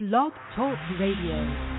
Blog Talk Radio.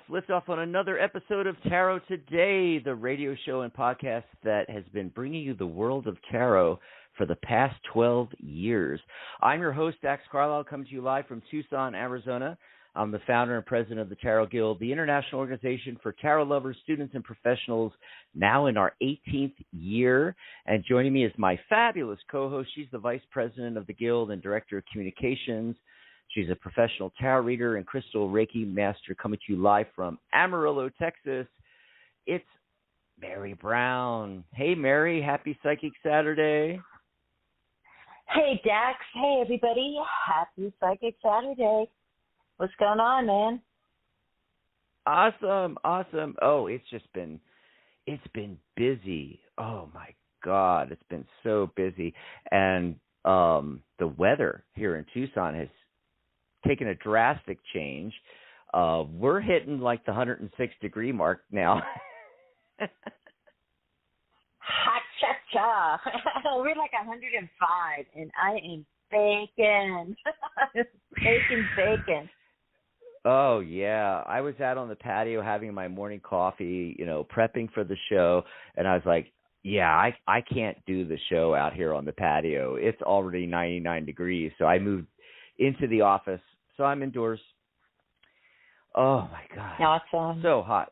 Lift off on another episode of Tarot Today, the radio show and podcast that has been bringing you the world of tarot for the past 12 years. I'm your host, Dax Carlisle, coming to you live from Tucson, Arizona. I'm the founder and president of the Tarot Guild, the international organization for tarot lovers, students, and professionals, now in our 18th year. And joining me is my fabulous co-host. She's the vice president of the Guild and director of communications. She's a professional tarot reader and crystal Reiki master, coming to you live from Amarillo, Texas. It's Mary Brown. Hey, Mary. Happy Psychic Saturday. Hey, Dax. Hey, everybody. Happy Psychic Saturday. What's going on, man? Awesome. Oh, it's been busy. Oh, my God. It's been so busy. And the weather here in Tucson has taken a drastic change. We're hitting like the 106-degree mark now. Hot cha-cha. We're like 105, and I am baking. Baking. Oh, yeah. I was out on the patio having my morning coffee, prepping for the show, and I was like, yeah, I can't do the show out here on the patio. It's already 99 degrees, so I moved into the office. So I'm indoors. Oh, my God. Awesome. So hot.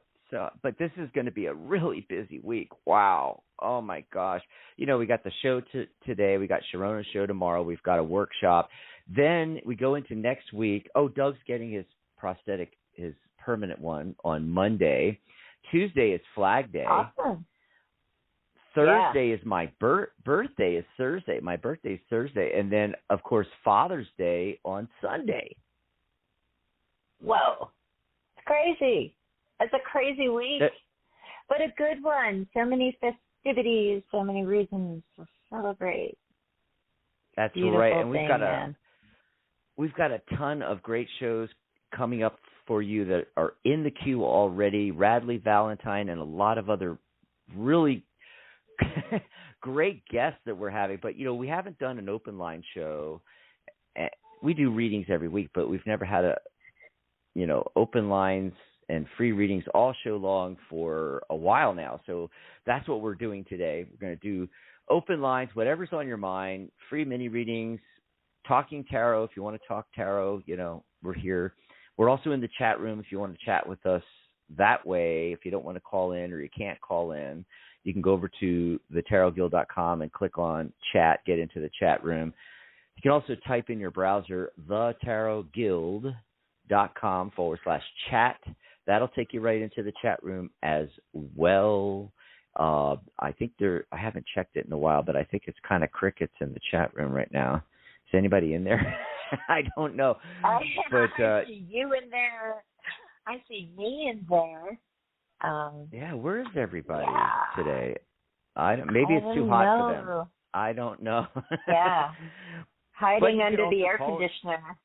But this is going to be a really busy week. Wow. Oh, my gosh. We got the show today. We got Sharona's show tomorrow. We've got a workshop. Then we go into next week. Oh, Doug's getting his prosthetic, his permanent one, on Monday. Tuesday is Flag Day. Awesome. Thursday is my birthday is Thursday. My birthday is Thursday. And then, of course, Father's Day on Sunday. Whoa. It's crazy. It's a crazy week, but a good one. So many festivities, so many reasons to celebrate. That's Beautiful right. And we've got a ton of great shows coming up for you that are in the queue already. Radley Valentine and a lot of other really great guests that we're having. But, we haven't done an open line show. We do readings every week, but we've never had open lines and free readings all show long for a while now. So that's what we're doing today. We're going to do open lines, whatever's on your mind, free mini readings, talking tarot. If you want to talk tarot, we're here. We're also in the chat room if you want to chat with us that way. If you don't want to call in or you can't call in, you can go over to thetarotguild.com and click on chat, get into the chat room. You can also type in your browser, thetarotguild.com/chat. That'll take you right into the chat room as well. I think I haven't checked it in a while, but I think it's kind of crickets in the chat room right now. Is anybody in there? I don't know. I see you in there. I see me in there. Yeah, where's everybody today? Maybe it's too hot for them. I don't know. Yeah. Hiding under the air conditioner.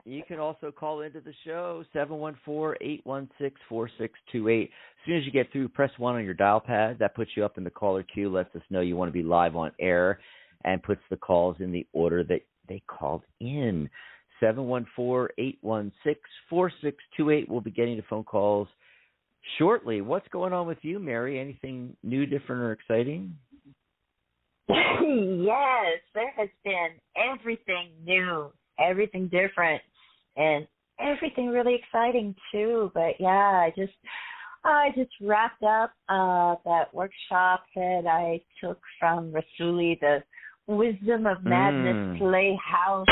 You can also call into the show, 714-816-4628. As soon as you get through, press 1 on your dial pad. That puts you up in the caller queue, lets us know you want to be live on air, and puts the calls in the order that they called in. 714-816-4628. We'll be getting to phone calls shortly. What's going on with you, Mary? Anything new, different, or exciting? Yes, there has been everything new, everything different, and everything really exciting too. But yeah, I just wrapped up that workshop that I took from Rasuli, the Wisdom of Madness Playhouse.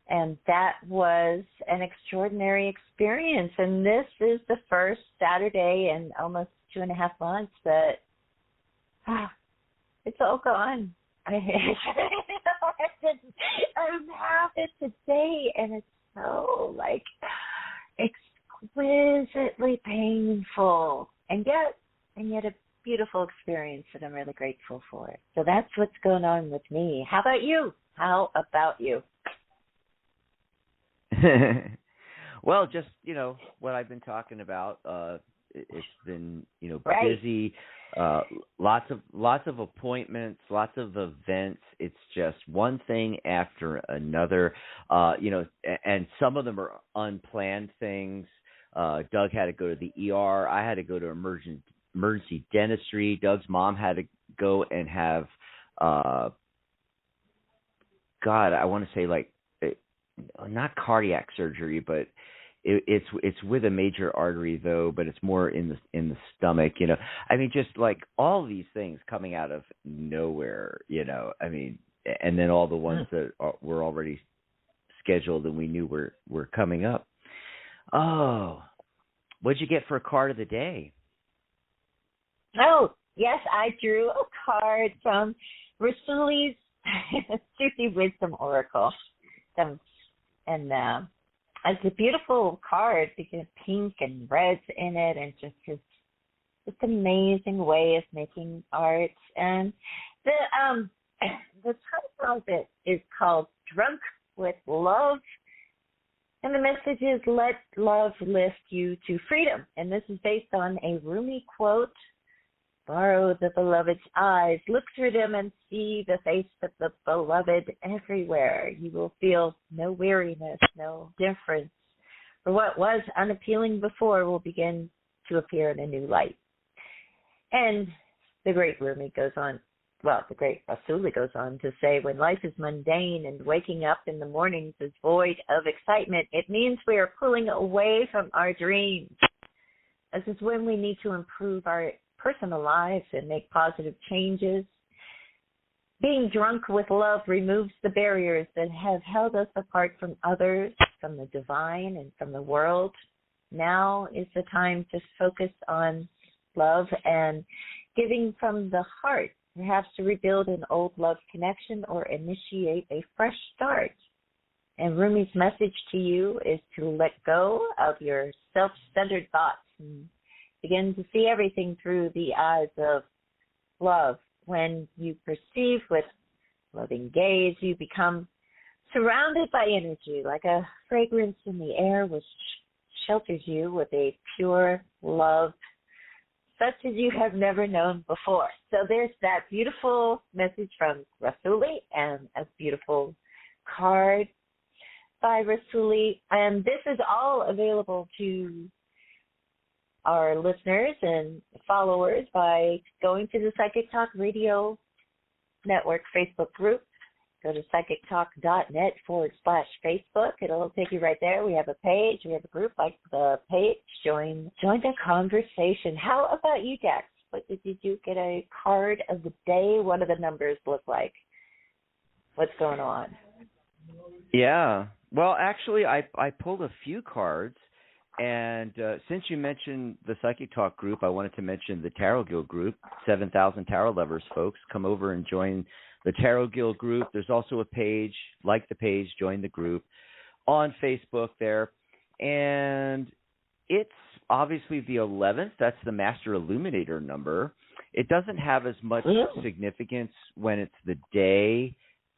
And that was an extraordinary experience. And this is the first Saturday in almost 2.5 months that it's all gone. I don't have it today, and it's so like exquisitely painful, and yet a beautiful experience that I'm really grateful for. So that's what's going on with me. How about you? Well, just, what I've been talking about, it's been, busy, lots of appointments, lots of events. It's just one thing after another, and some of them are unplanned things. Doug had to go to the ER. I had to go to emergency dentistry. Doug's mom had to go and have, I want to say not cardiac surgery, but it's with a major artery though, but it's more in the stomach, I mean, just like all these things coming out of nowhere, I mean, and then all the ones that were already scheduled and we knew were coming up. Oh, what'd you get for a card of the day? Oh, yes, I drew a card from Rasuli's Sufi Wisdom Oracle. And it's a beautiful card because pink and red's in it, and just his amazing way of making art. And the title of it is called Drunk with Love. And the message is, let love lift you to freedom. And this is based on a Rumi quote. Borrow the beloved's eyes, look through them and see the face of the beloved everywhere. You will feel no weariness, no difference. For what was unappealing before will begin to appear in a new light. And the great Rumi goes on, the great Rasuli goes on to say, when life is mundane and waking up in the mornings is void of excitement, it means we are pulling away from our dreams. This is when we need to improve our personal lives and make positive changes. Being drunk with love removes the barriers that have held us apart from others, from the divine, and from the world. Now is the time to focus on love and giving from the heart, perhaps to rebuild an old love connection or initiate a fresh start. And Rumi's message to you is to let go of your self-centered thoughts and begin to see everything through the eyes of love. When you perceive with loving gaze, you become surrounded by energy, like a fragrance in the air which shelters you with a pure love, such as you have never known before. So there's that beautiful message from Rasuli and a beautiful card by Rasuli. And this is all available to our listeners and followers by going to the Psychic Talk Radio Network Facebook group. Go to psychictalk.net/Facebook. It'll take you right there. We have a page. We have a group. Like the page. Join the conversation. How about you, Dex? What did you get a card of the day? What do the numbers look like? What's going on? Yeah. Well, actually, I pulled a few cards. And since you mentioned the Psychic Talk group, I wanted to mention the Tarot Guild group, 7,000 Tarot Lovers, folks. Come over and join the Tarot Guild group. There's also a page, like the page, join the group on Facebook there. And it's obviously the 11th. That's the Master Illuminator number. It doesn't have as much significance when it's the day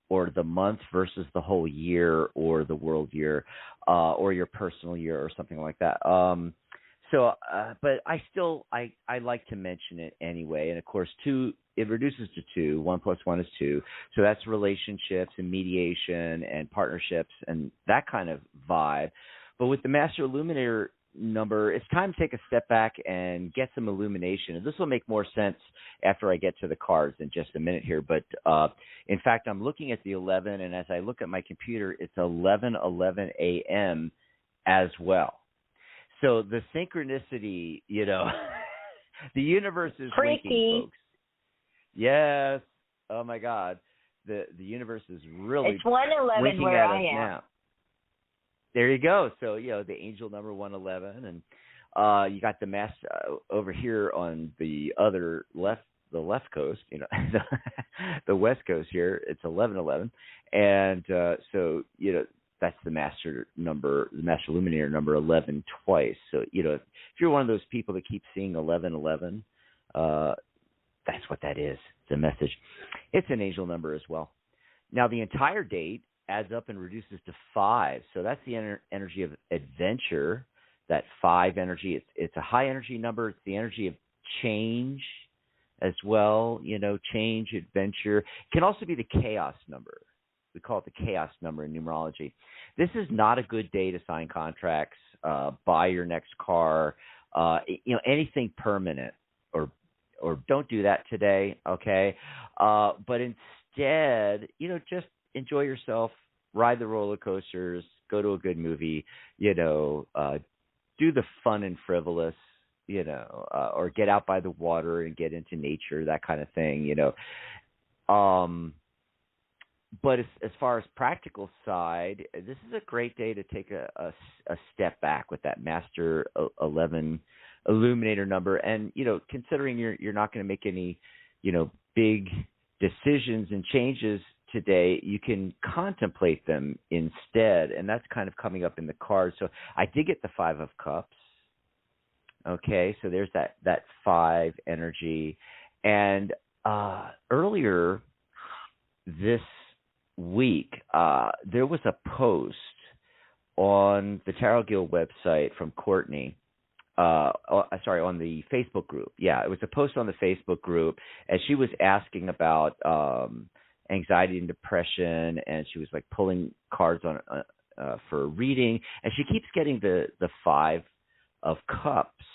or the month versus the whole year or the world year or your personal year or something like that. So, but I like to mention it anyway. And of course, two, it reduces to two. 1 + 1 is 2. So that's relationships and mediation and partnerships and that kind of vibe. But with the Master Illuminator number, it's time to take a step back and get some illumination. And this will make more sense after I get to the cards in just a minute here. But in fact, I'm looking at the 11, and as I look at my computer, it's 11:11 a.m. as well. So the synchronicity, the universe is winking, folks. Yes. Oh my God, the universe is really it's 1:11 winking where at us I am. now. There you go. So the angel number 111, and you got the mass over here on the other left, the left coast. The west coast here. It's 11:11, and so that's the master number, the master illuminator number 11 twice. So if you're one of those people that keep seeing 11:11, that's what that is. It's a message. It's an angel number as well. Now the entire date adds up and reduces to 5. So that's the energy of adventure, that 5 energy. It's a high energy number. It's the energy of change as well, change, adventure. It can also be the chaos number. We call it the chaos number in numerology. This is not a good day to sign contracts, buy your next car, anything permanent, or don't do that today, okay? But instead, just enjoy yourself, ride the roller coasters, go to a good movie, do the fun and frivolous, or get out by the water and get into nature, that kind of thing, But as far as practical side, this is a great day to take a step back with that Master 11 Illuminator number. And, considering you're not going to make any, big decisions and changes today, you can contemplate them instead. And that's kind of coming up in the cards. So I did get the 5 of Cups. Okay, so there's that 5 energy. And earlier this week, there was a post on the Tarot Guild website from Courtney. On the Facebook group. Yeah, it was a post on the Facebook group, and she was asking about anxiety and depression, and she was like pulling cards on for reading, and she keeps getting the 5 of Cups,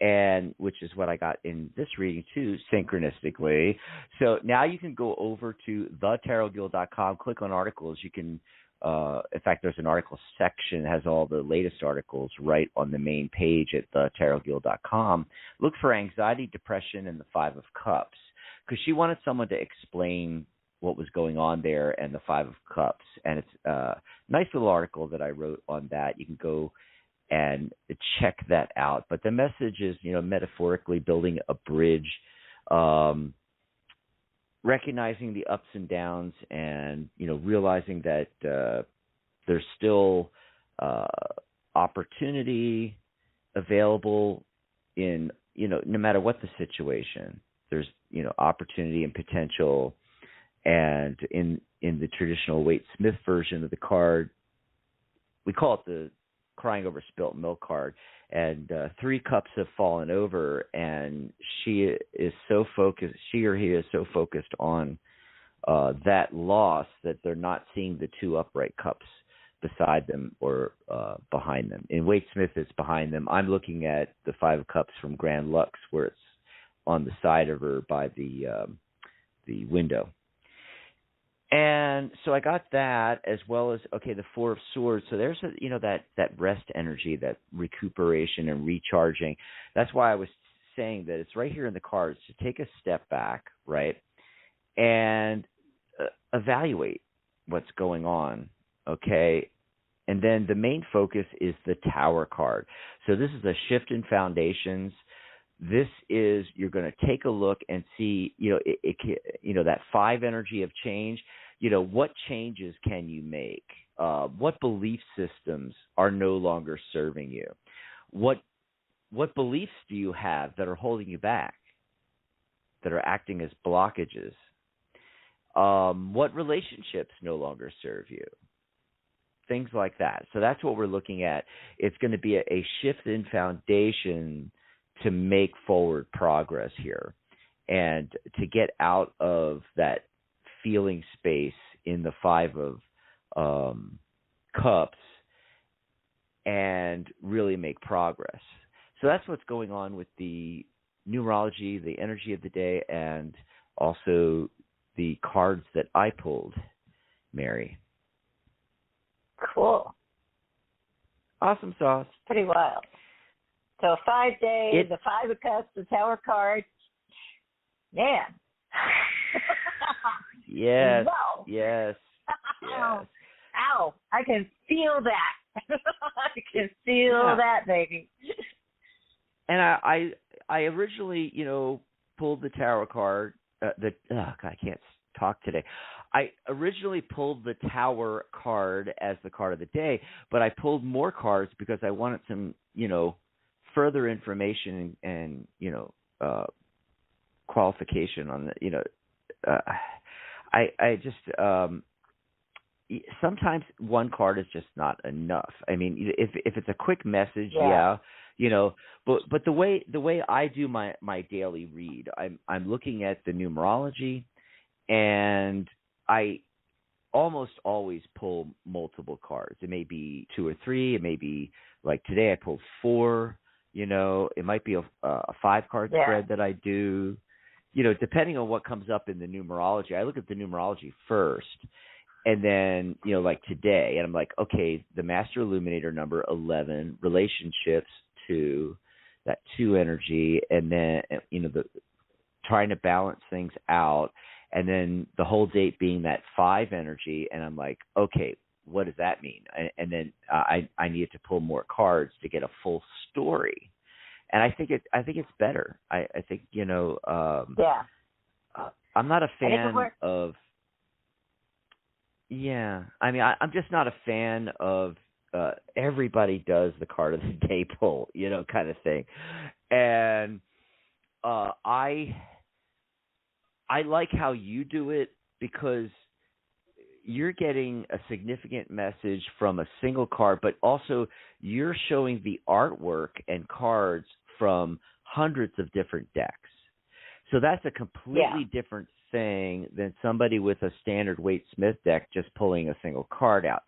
and which is what I got in this reading too, synchronistically. So now you can go over to thetarotguild.com, click on articles. You can, in fact, there's an article section that has all the latest articles right on the main page at thetarotguild.com. Look for anxiety, depression, and the 5 of Cups, because she wanted someone to explain what was going on there and the 5 of Cups. And it's a nice little article that I wrote on that. You can go and check that out. But the message is, metaphorically building a bridge, recognizing the ups and downs, and, realizing that there's still opportunity available in, no matter what the situation. There's, opportunity and potential. And in the traditional Waite-Smith version of the card, we call it the crying over spilt milk card, and 3 cups have fallen over, and she or he is so focused on that loss that they're not seeing the 2 upright cups beside them or behind them. In Waite-Smith, it's behind them. I'm looking at the 5 of Cups from Grand Lux, where it's on the side of her by the window. And so I got that, as well as, the 4 of Swords. So there's that rest energy, that recuperation and recharging. That's why I was saying that it's right here in the cards to take a step back, right, and evaluate what's going on, okay? And then the main focus is the Tower card. So this is a shift in foundations. This is, you're going to take a look and see, that 5 energy of change. What changes can you make? What belief systems are no longer serving you? What beliefs do you have that are holding you back, that are acting as blockages? What relationships no longer serve you? things like that. So that's what we're looking at. It's going to be a shift in foundation to make forward progress here and to get out of that feeling space in the Five of Cups and really make progress. So that's what's going on with the numerology, the energy of the day, and also the cards that I pulled, Mary. Cool. Awesome sauce. Pretty wild. So 5 days, the Five of Cups, the Tower card. Man. Yes. Wow. Yes. Yes. Ow. I can feel that. I can feel that, baby. And I originally, pulled the Tower card. God, I can't talk today. I originally pulled the Tower card as the card of the day, but I pulled more cards because I wanted some, further information and qualification on the, I just sometimes one card is just not enough. I mean, if it's a quick message, but the way I do my daily read, I'm looking at the numerology, and I almost always pull multiple cards. It may be 2 or 3. It may be like today I pulled 4. It might be a 5-card spread that I do. Depending on what comes up in the numerology, I look at the numerology first. And then, like today, and I'm like, okay, the Master Illuminator number 11, relationships 2, that 2 energy, and then, the trying to balance things out, and then the whole date being that 5 energy, and I'm like, okay, what does that mean? And then I needed to pull more cards to get a full story, and I think it's better. I think I'm not a fan of. Yeah, I mean, I'm just not a fan of everybody does the card of the day pull, kind of thing. And I like how you do it because you're getting a significant message from a single card, but also you're showing the artwork and cards from hundreds of different decks. So that's a completely different thing than somebody with a standard Waite Smith deck just pulling a single card out.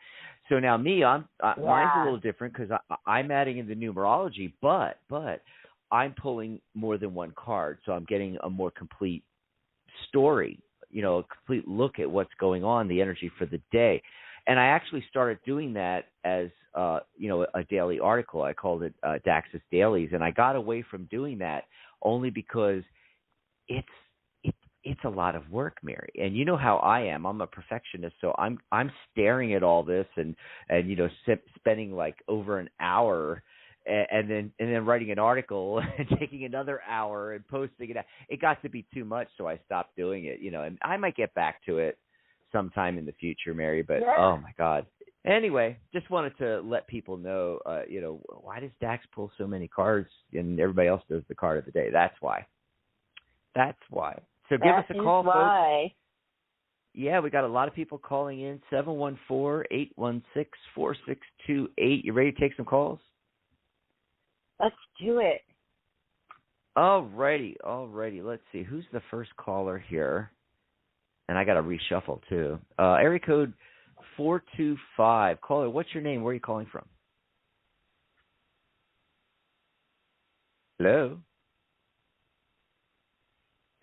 So now me, mine's a little different because I'm adding in the numerology, but I'm pulling more than one card, so I'm getting a more complete story, a complete look at what's going on, the energy for the day. And I actually started doing that as a daily article. I called it Dax's Dailies, and I got away from doing that only because it's a lot of work, Mary. And you know how I am. I'm a perfectionist, so I'm staring at all this and spending like over an hour and then writing an article and taking another hour and posting it. It got to be too much, so I stopped doing it, and I might get back to it sometime in the future, Mary, but oh my God. Anyway, just wanted to let people know, why does Dax pull so many cards and everybody else does the card of the day? That's why. So give us a call, folks. Yeah, we got a lot of people calling in, 714-816-4628. You ready to take some calls? Let's do it. All righty. Let's see. Who's the first caller here? And I got to reshuffle, too. Area code 425. Caller, what's your name? Where are you calling from? Hello?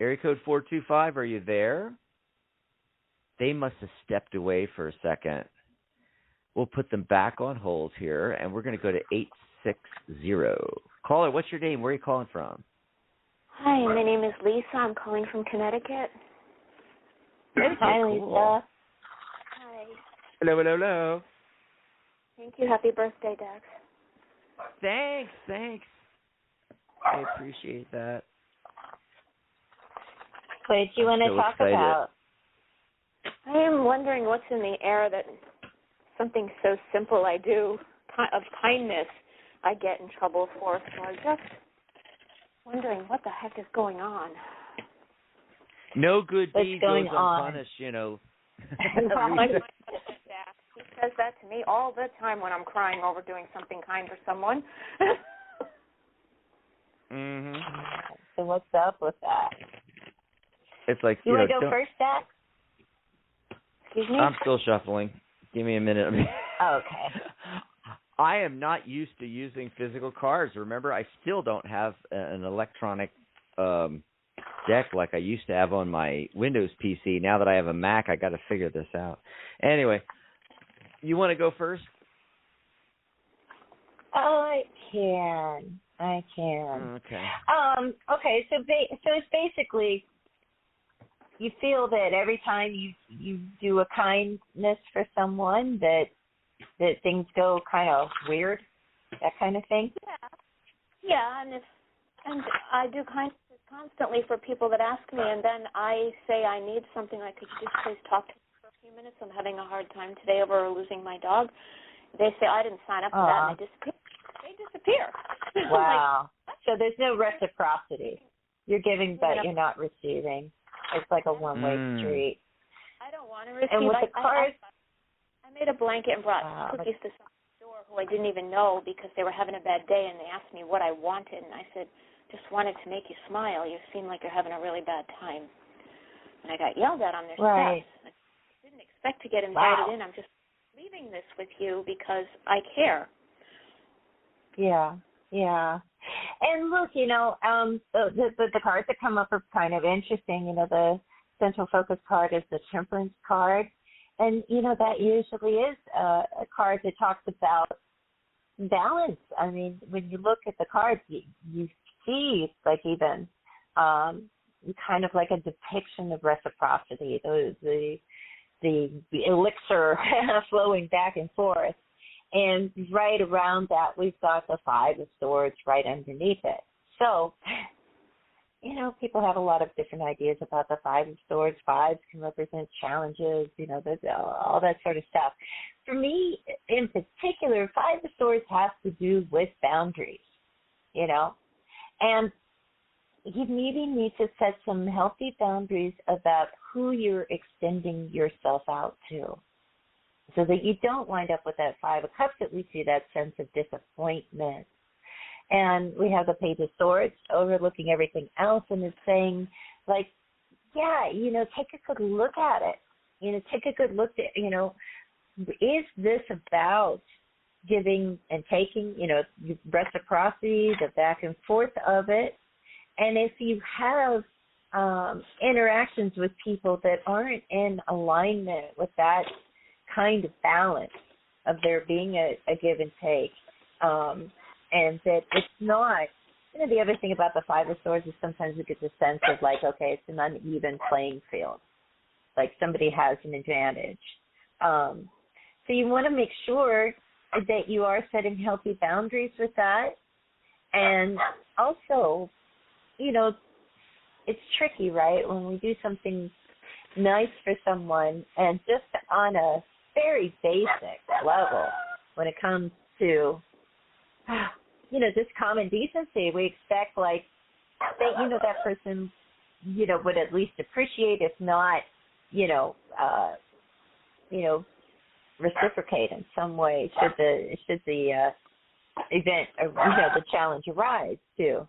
Area code 425, are you there? They must have stepped away for a second. We'll put them back on hold here, and we're going to go to 860. Caller, what's your name? Where are you calling from? Hi, my name is Lisa. I'm calling from Connecticut. Hi, Lisa. Hi. Hello. Thank you. Happy birthday, Dax. Thanks. I appreciate that. What did you want to talk about? I am wondering what's in the air that something so simple I do of kindness I get in trouble for. So I'm just wondering what the heck is going on. No good deed goes unpunished, He says that to me all the time when I'm crying over doing something kind for someone. Mhm. So what's up with that? It's like you want to go first, Zach? Excuse me? I'm still shuffling. Give me a minute. Okay. I am not used to using physical cards. Remember, I still don't have an electronic deck like I used to have on my Windows PC. Now that I have a Mac, I got to figure this out. Anyway, you want to go first? I can. Okay. Okay. So it's basically, you feel that every time you do a kindness for someone that things go kind of weird, that kind of thing. Yeah, and I do kindness constantly for people that ask me, and then I say I need something. I could just please talk to me for a few minutes. I'm having a hard time today over losing my dog. They say I didn't sign up for that, and they disappear. Wow. So there's no reciprocity. You're giving, but you're not receiving. It's like a one-way street. I don't want to receive. And with the cards, I made a blanket and brought cookies to some store who I didn't even know because they were having a bad day, and they asked me what I wanted, and I said, just wanted to make you smile. You seem like you're having a really bad time. And I got yelled at on their steps. I didn't expect to get invited in. I'm just leaving this with you because I care. Yeah. And look, the cards that come up are kind of interesting. The central focus card is the Temperance card. And, that usually is a card that talks about balance. I mean, when you look at the cards, you see, like, even kind of like a depiction of reciprocity, the elixir flowing back and forth. And right around that, we've got the Five of Swords right underneath it. So, people have a lot of different ideas about the Five of Swords. Fives can represent challenges, all that sort of stuff. For me, in particular, Five of Swords has to do with boundaries, And you maybe need to set some healthy boundaries about who you're extending yourself out to, so that you don't wind up with that Five of Cups that we see, that sense of disappointment. And we have the Page of Swords overlooking everything else, and it's saying, like, take a good look at it. Take a good look at, is this about giving and taking, reciprocity, the back and forth of it? And if you have interactions with people that aren't in alignment with that kind of balance of there being a give and take, and that it's not, the other thing about the Five of Swords is sometimes we get the sense of like, okay, it's an uneven playing field, like somebody has an advantage. So you want to make sure that you are setting healthy boundaries with that. And also, it's tricky, right, when we do something nice for someone, and just on a very basic level, when it comes to, just common decency, we expect, like, that, that person, would at least appreciate, if not, reciprocate in some way should the event or, the challenge arise too.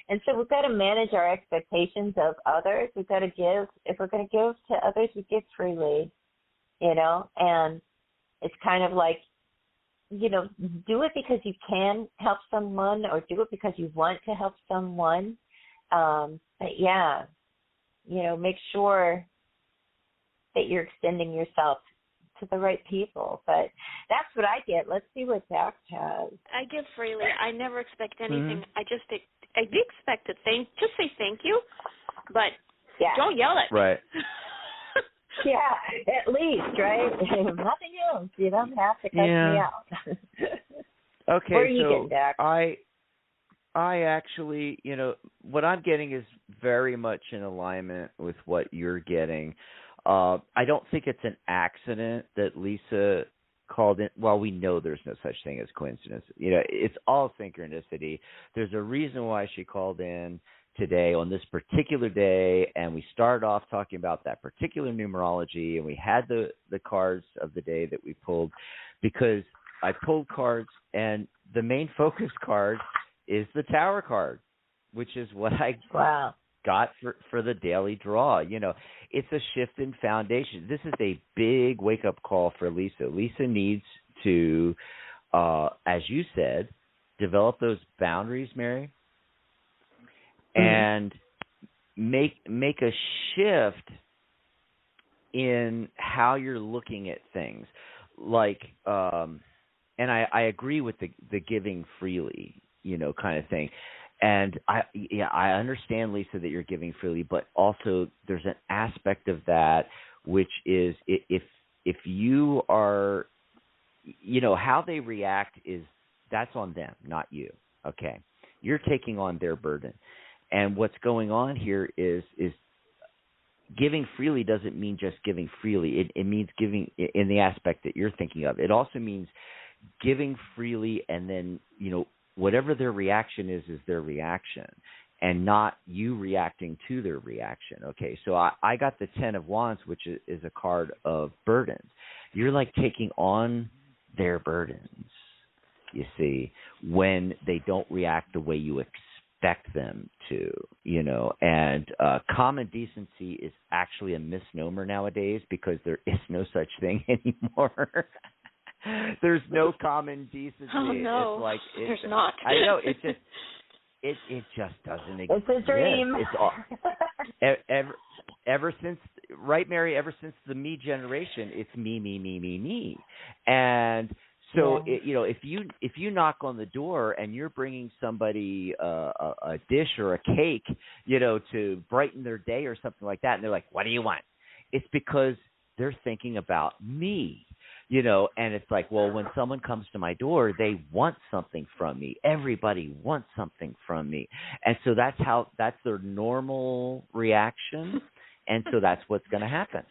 And so we've got to manage our expectations of others. We've got to give. If we're going to give to others, we give freely, and it's kind of like, do it because you can help someone, or do it because you want to help someone. But make sure that you're extending yourself to the right people. But that's what I get. Let's see what Zach has. I give freely. I never expect anything. I do expect to just say thank you, but don't yell at me. Right. Yeah, at least, right? Nothing else. You don't have to cut me out. Okay, where are you getting, Zach? I actually, what I'm getting is very much in alignment with what you're getting. I don't think it's an accident that Lisa called in. Well, we know there's no such thing as coincidence. It's all synchronicity. There's a reason why she called in today on this particular day, and we started off talking about that particular numerology, and we had the cards of the day that we pulled, because I pulled cards, and the main focus card is the Tower card, which is what I got for the daily draw. You know, it's a shift in foundation. This is a big wake-up call for Lisa. Lisa needs to, as you said, develop those boundaries, Mary, and make a shift in how you're looking at things. Like, and I agree with the giving freely, you know, kind of thing. And I understand, Lisa, that you're giving freely, but also there's an aspect of that which is if you are, you know, how they react that's on them, not you. Okay, you're taking on their burden, and what's going on here is giving freely doesn't mean just giving freely. It means giving in the aspect that you're thinking of. It also means giving freely, and then, you know, whatever their reaction is their reaction, and not you reacting to their reaction. Okay, so I got the 10 of Wands, which is a card of burdens. You're like taking on their burdens, you see, when they don't react the way you expect them to, you know. And common decency is actually a misnomer nowadays, because there is no such thing anymore. There's no common decency. Oh no, it's like, there's not. I know, it just doesn't exist. It's a dream. It's all, ever since, right, Mary? Ever since the me generation, it's me, and so you know, if you knock on the door and you're bringing somebody a dish or a cake, you know, to brighten their day or something like that, and they're like, "What do you want?" It's because they're thinking about me. You know, and it's like, well, when someone comes to my door, they want something from me. Everybody wants something from me. And so that's their normal reaction. And so that's what's going to happen.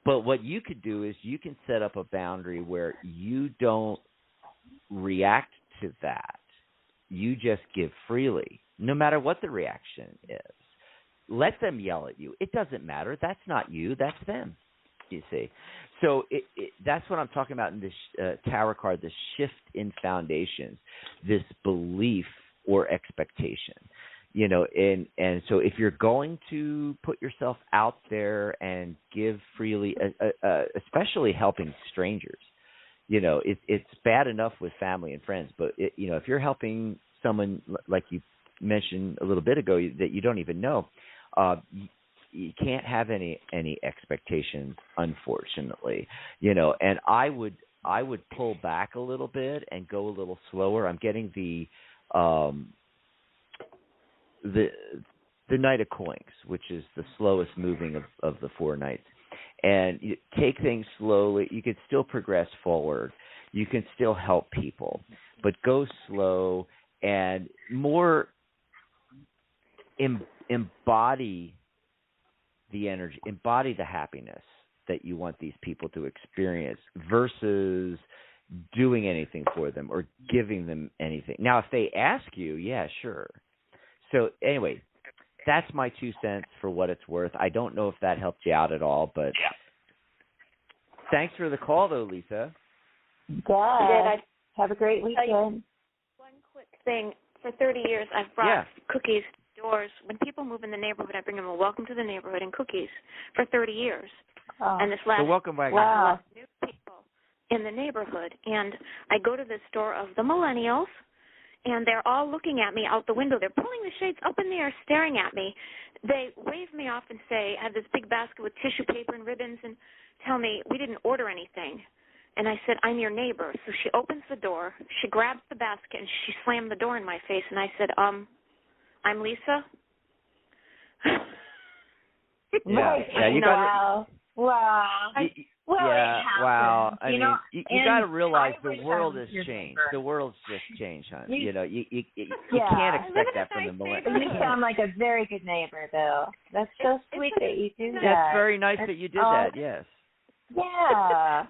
But what you could do is you can set up a boundary where you don't react to that. You just give freely, no matter what the reaction is. Let them yell at you. It doesn't matter. That's not you. That's them. You see, so that's what I'm talking about in this Tower card, this shift in foundations, this belief or expectation, you know, and so if you're going to put yourself out there and give freely, especially helping strangers, you know, it's bad enough with family and friends, but you know, if you're helping someone like you mentioned a little bit ago that you don't even know, you can't have any expectations, unfortunately, you know. And I would pull back a little bit and go a little slower. I'm getting the Knight of Coins, which is the slowest moving of the four knights. And you take things slowly. You can still progress forward. You can still help people, but go slow and more embody the energy, embody the happiness that you want these people to experience versus doing anything for them or giving them anything. Now, if they ask you, yeah, sure. So anyway, that's my 2 cents for what it's worth. I don't know if that helped you out at all, but thanks for the call, though, Lisa. Yeah. Have a great weekend. One quick thing. For 30 years, I've brought cookies doors. When people move in the neighborhood, I bring them a welcome to the neighborhood and cookies for 30 years. Oh. And this last welcome wagon. Wow. new people in the neighborhood. And I go to the store of the millennials, and they're all looking at me out the window. They're pulling the shades up in the air, staring at me. They wave me off and say, I have this big basket with tissue paper and ribbons, and tell me, we didn't order anything. And I said, I'm your neighbor. So she opens the door, she grabs the basket, and she slammed the door in my face. And I said, I'm Lisa. You got wow. Wow. I mean, know, you got to realize the world has changed. The world's just changed, hon. You know, you can't expect that from the millennials. You sound like a very good neighbor, though. That's so sweet that you do that. That's very nice that you did that. Yes. Yeah.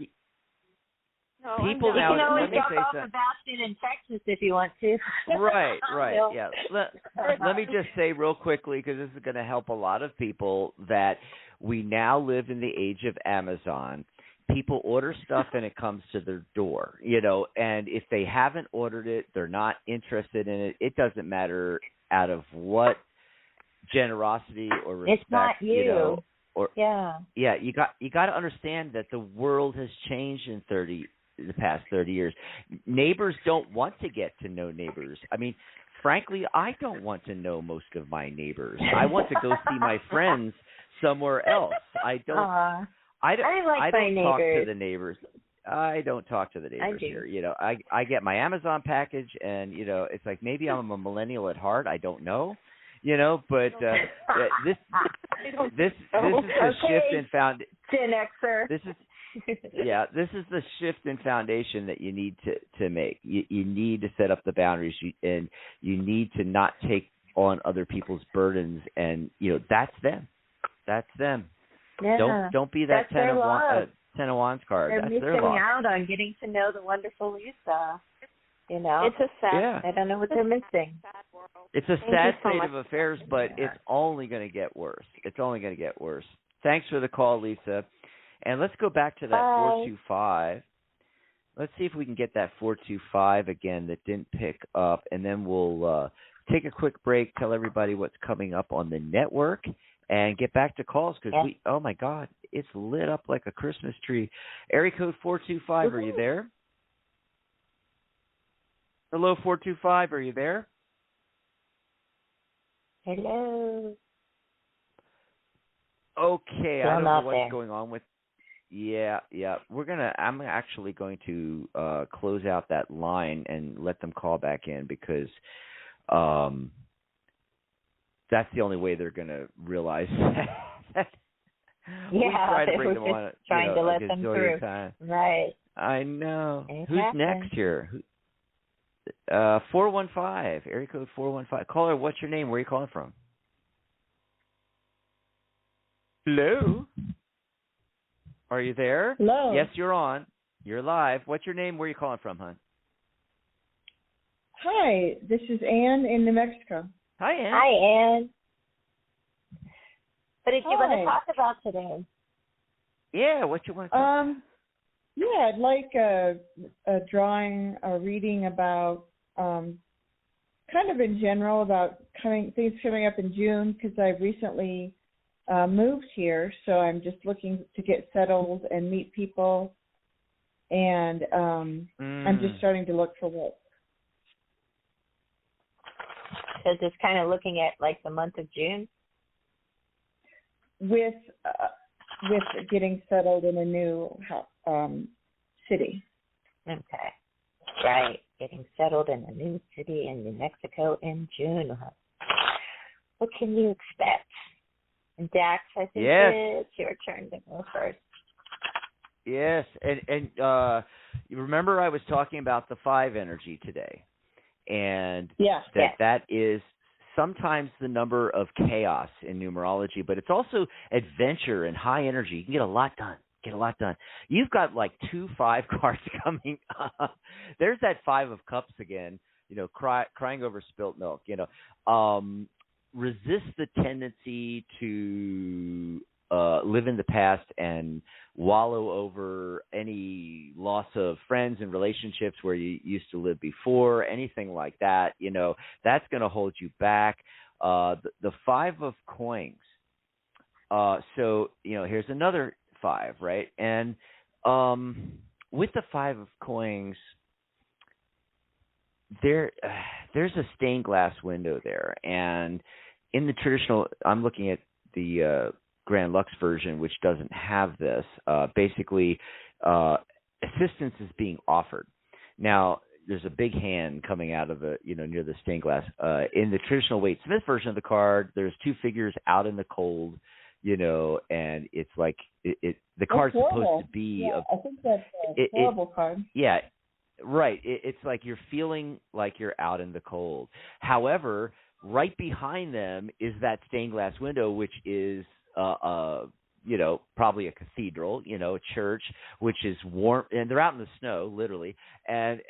People now. You can always let me drop say off something. a it in Texas if you want to. Right. Yeah. Let me just say real quickly, because this is going to help a lot of people, that we now live in the age of Amazon. People order stuff and it comes to their door, and if they haven't ordered it, they're not interested in it. It doesn't matter out of what generosity or respect, it's not you. Yeah, you got to understand that the world has changed in the past 30 years. Neighbors don't want to get to know neighbors. I mean, frankly, I don't want to know most of my neighbors. I want to go see my friends somewhere else. I don't talk to the neighbors. I don't talk to the neighbors here. I get my Amazon package, and it's like maybe I'm a millennial at heart. I don't know. But this is the shift in Gen Xer. This is the shift in foundation that you need to make. You need to set up the boundaries, and you need to not take on other people's burdens. And that's them. That's them. Yeah. Don't be that Ten of Wands card. They're That's their missing loss. out on getting to know the wonderful Lisa. It's a sad. Yeah. I don't know what they're missing. It's a sad state of affairs, but it's only going to get worse. It's only going to get worse. Thanks for the call, Lisa. And let's go back to that 425. Let's see if we can get that 425 again that didn't pick up, and then we'll take a quick break, tell everybody what's coming up on the network, and get back to calls because oh my God, it's lit up like a Christmas tree. Area code 425, are you there? Hello, 425, are you there? Hello. Okay, Still I don't know what's there. going on with. Yeah. I'm actually going to close out that line and let them call back in because that's the only way they're going to realize that. Yeah, we tried to bring they them were on, just trying to let them through. Time. Right. I know. Who's happens. next here? 415, area code 415. Caller, what's your name? Where are you calling from? Hello? Are you there? Hello. Yes, you're on. You're live. What's your name? Where are you calling from, hon? Hi, this is Ann in New Mexico. Hi, Ann. Hi, Ann. What did you want to Hi. talk about today? Yeah, what you want to talk about? Yeah, I'd like a drawing, a reading about, kind of in general about things coming up in June because I recently moved here, so I'm just looking to get settled and meet people, and I'm just starting to look for work. So just kind of looking at like the month of June? With getting settled in a new city. Okay. Right. Getting settled in a new city in New Mexico in June. What can you expect? And Dax, I think it's your turn to go first. Yes, and you remember I was talking about the 5 energy today, and that is sometimes the number of chaos in numerology, but it's also adventure and high energy. You can get a lot done. You've got like 2 5 cards coming up. There's that 5 of cups again, crying over spilt milk, resist the tendency to live in the past and wallow over any loss of friends and relationships where you used to live before, anything like that. That's going to hold you back. The 5 of coins. So here's another 5, right? And with the 5 of coins, there's a stained glass window there, and in the traditional, I'm looking at the Grand Lux version, which doesn't have this. Basically, assistance is being offered. Now, there's a big hand coming out of the, near the stained glass. In the traditional Wade Smith version of the card, there's 2 figures out in the cold, and it's like the card's supposed to be. Yeah, I think that's a horrible card. Yeah, right. It's like you're feeling like you're out in the cold. However, right behind them is that stained glass window, which is probably a cathedral, a church, which is warm, and they're out in the snow, literally, and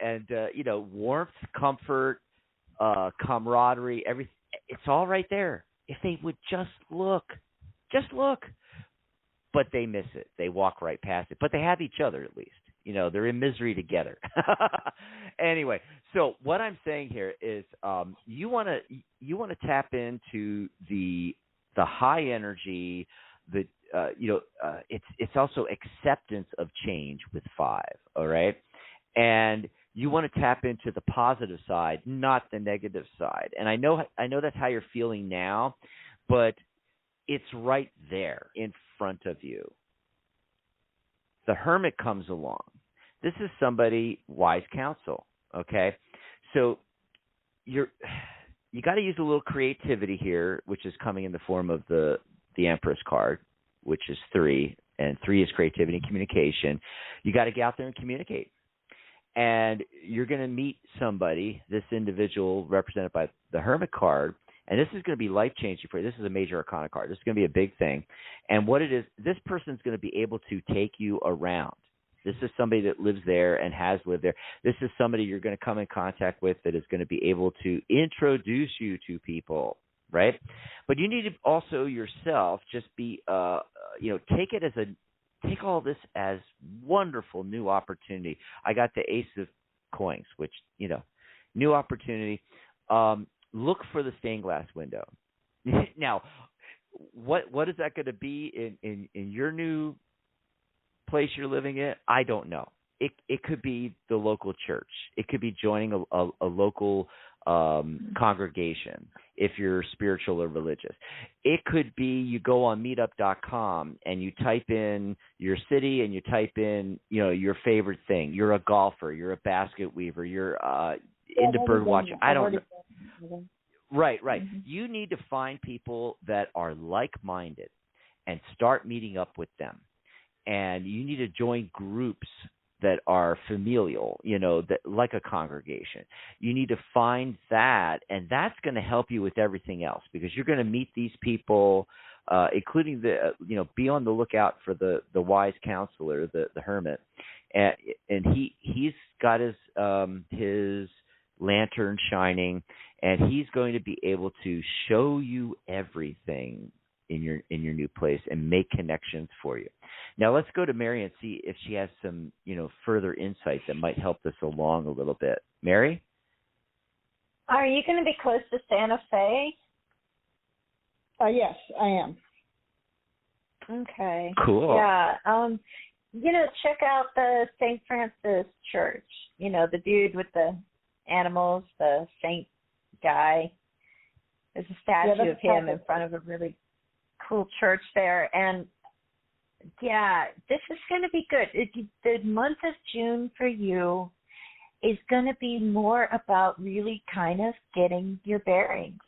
warmth, comfort, camaraderie, everything. It's all right there. If they would just look. But they miss it. They walk right past it. But they have each other at least. They're in misery together. Anyway, so what I'm saying here is you want to tap into the high energy, it's also acceptance of change with 5, all right? And you want to tap into the positive side, not the negative side. And I know that's how you're feeling now, but it's right there in front of you. The Hermit comes along. This is somebody, wise counsel, okay? So you got to use a little creativity here, which is coming in the form of the Empress card, which is 3, and 3 is creativity and communication. You got to get out there and communicate. And you're going to meet somebody, this individual represented by the Hermit card, and this is going to be life-changing for you. This is a major arcana card. This is going to be a big thing. And what it is, this person's going to be able to take you around. This is somebody that lives there and has lived there. This is somebody you're going to come in contact with that is going to be able to introduce you to people, right? But you need to also yourself just be, take all this as wonderful new opportunity. I got the Ace of Coins, which, new opportunity. Look for the stained glass window. Now, what is that going to be in your new place you're living in? I don't know. It could be the local church. It could be joining a local congregation if you're spiritual or religious. It could be you go on meetup.com and you type in your city and you type in, your favorite thing. You're a golfer. You're a basket weaver. You're into bird watching. I don't know. Right. Mm-hmm. You need to find people that are like-minded and start meeting up with them. And you need to join groups that are familial, that like a congregation. You need to find that, and that's going to help you with everything else because you're going to meet these people, including be on the lookout for the wise counselor, the Hermit, and he's got his lantern shining, and he's going to be able to show you everything in your new place and make connections for you. Now let's go to Mary and see if she has some, further insight that might help this along a little bit. Mary? Are you going to be close to Santa Fe? Yes, I am. Okay. Cool. Yeah. Check out the St. Francis Church. The dude with the animals, the saint guy. There's a statue of him in front of a really cool church there. And, yeah, this is going to be good. The month of June for you is going to be more about really kind of getting your bearings.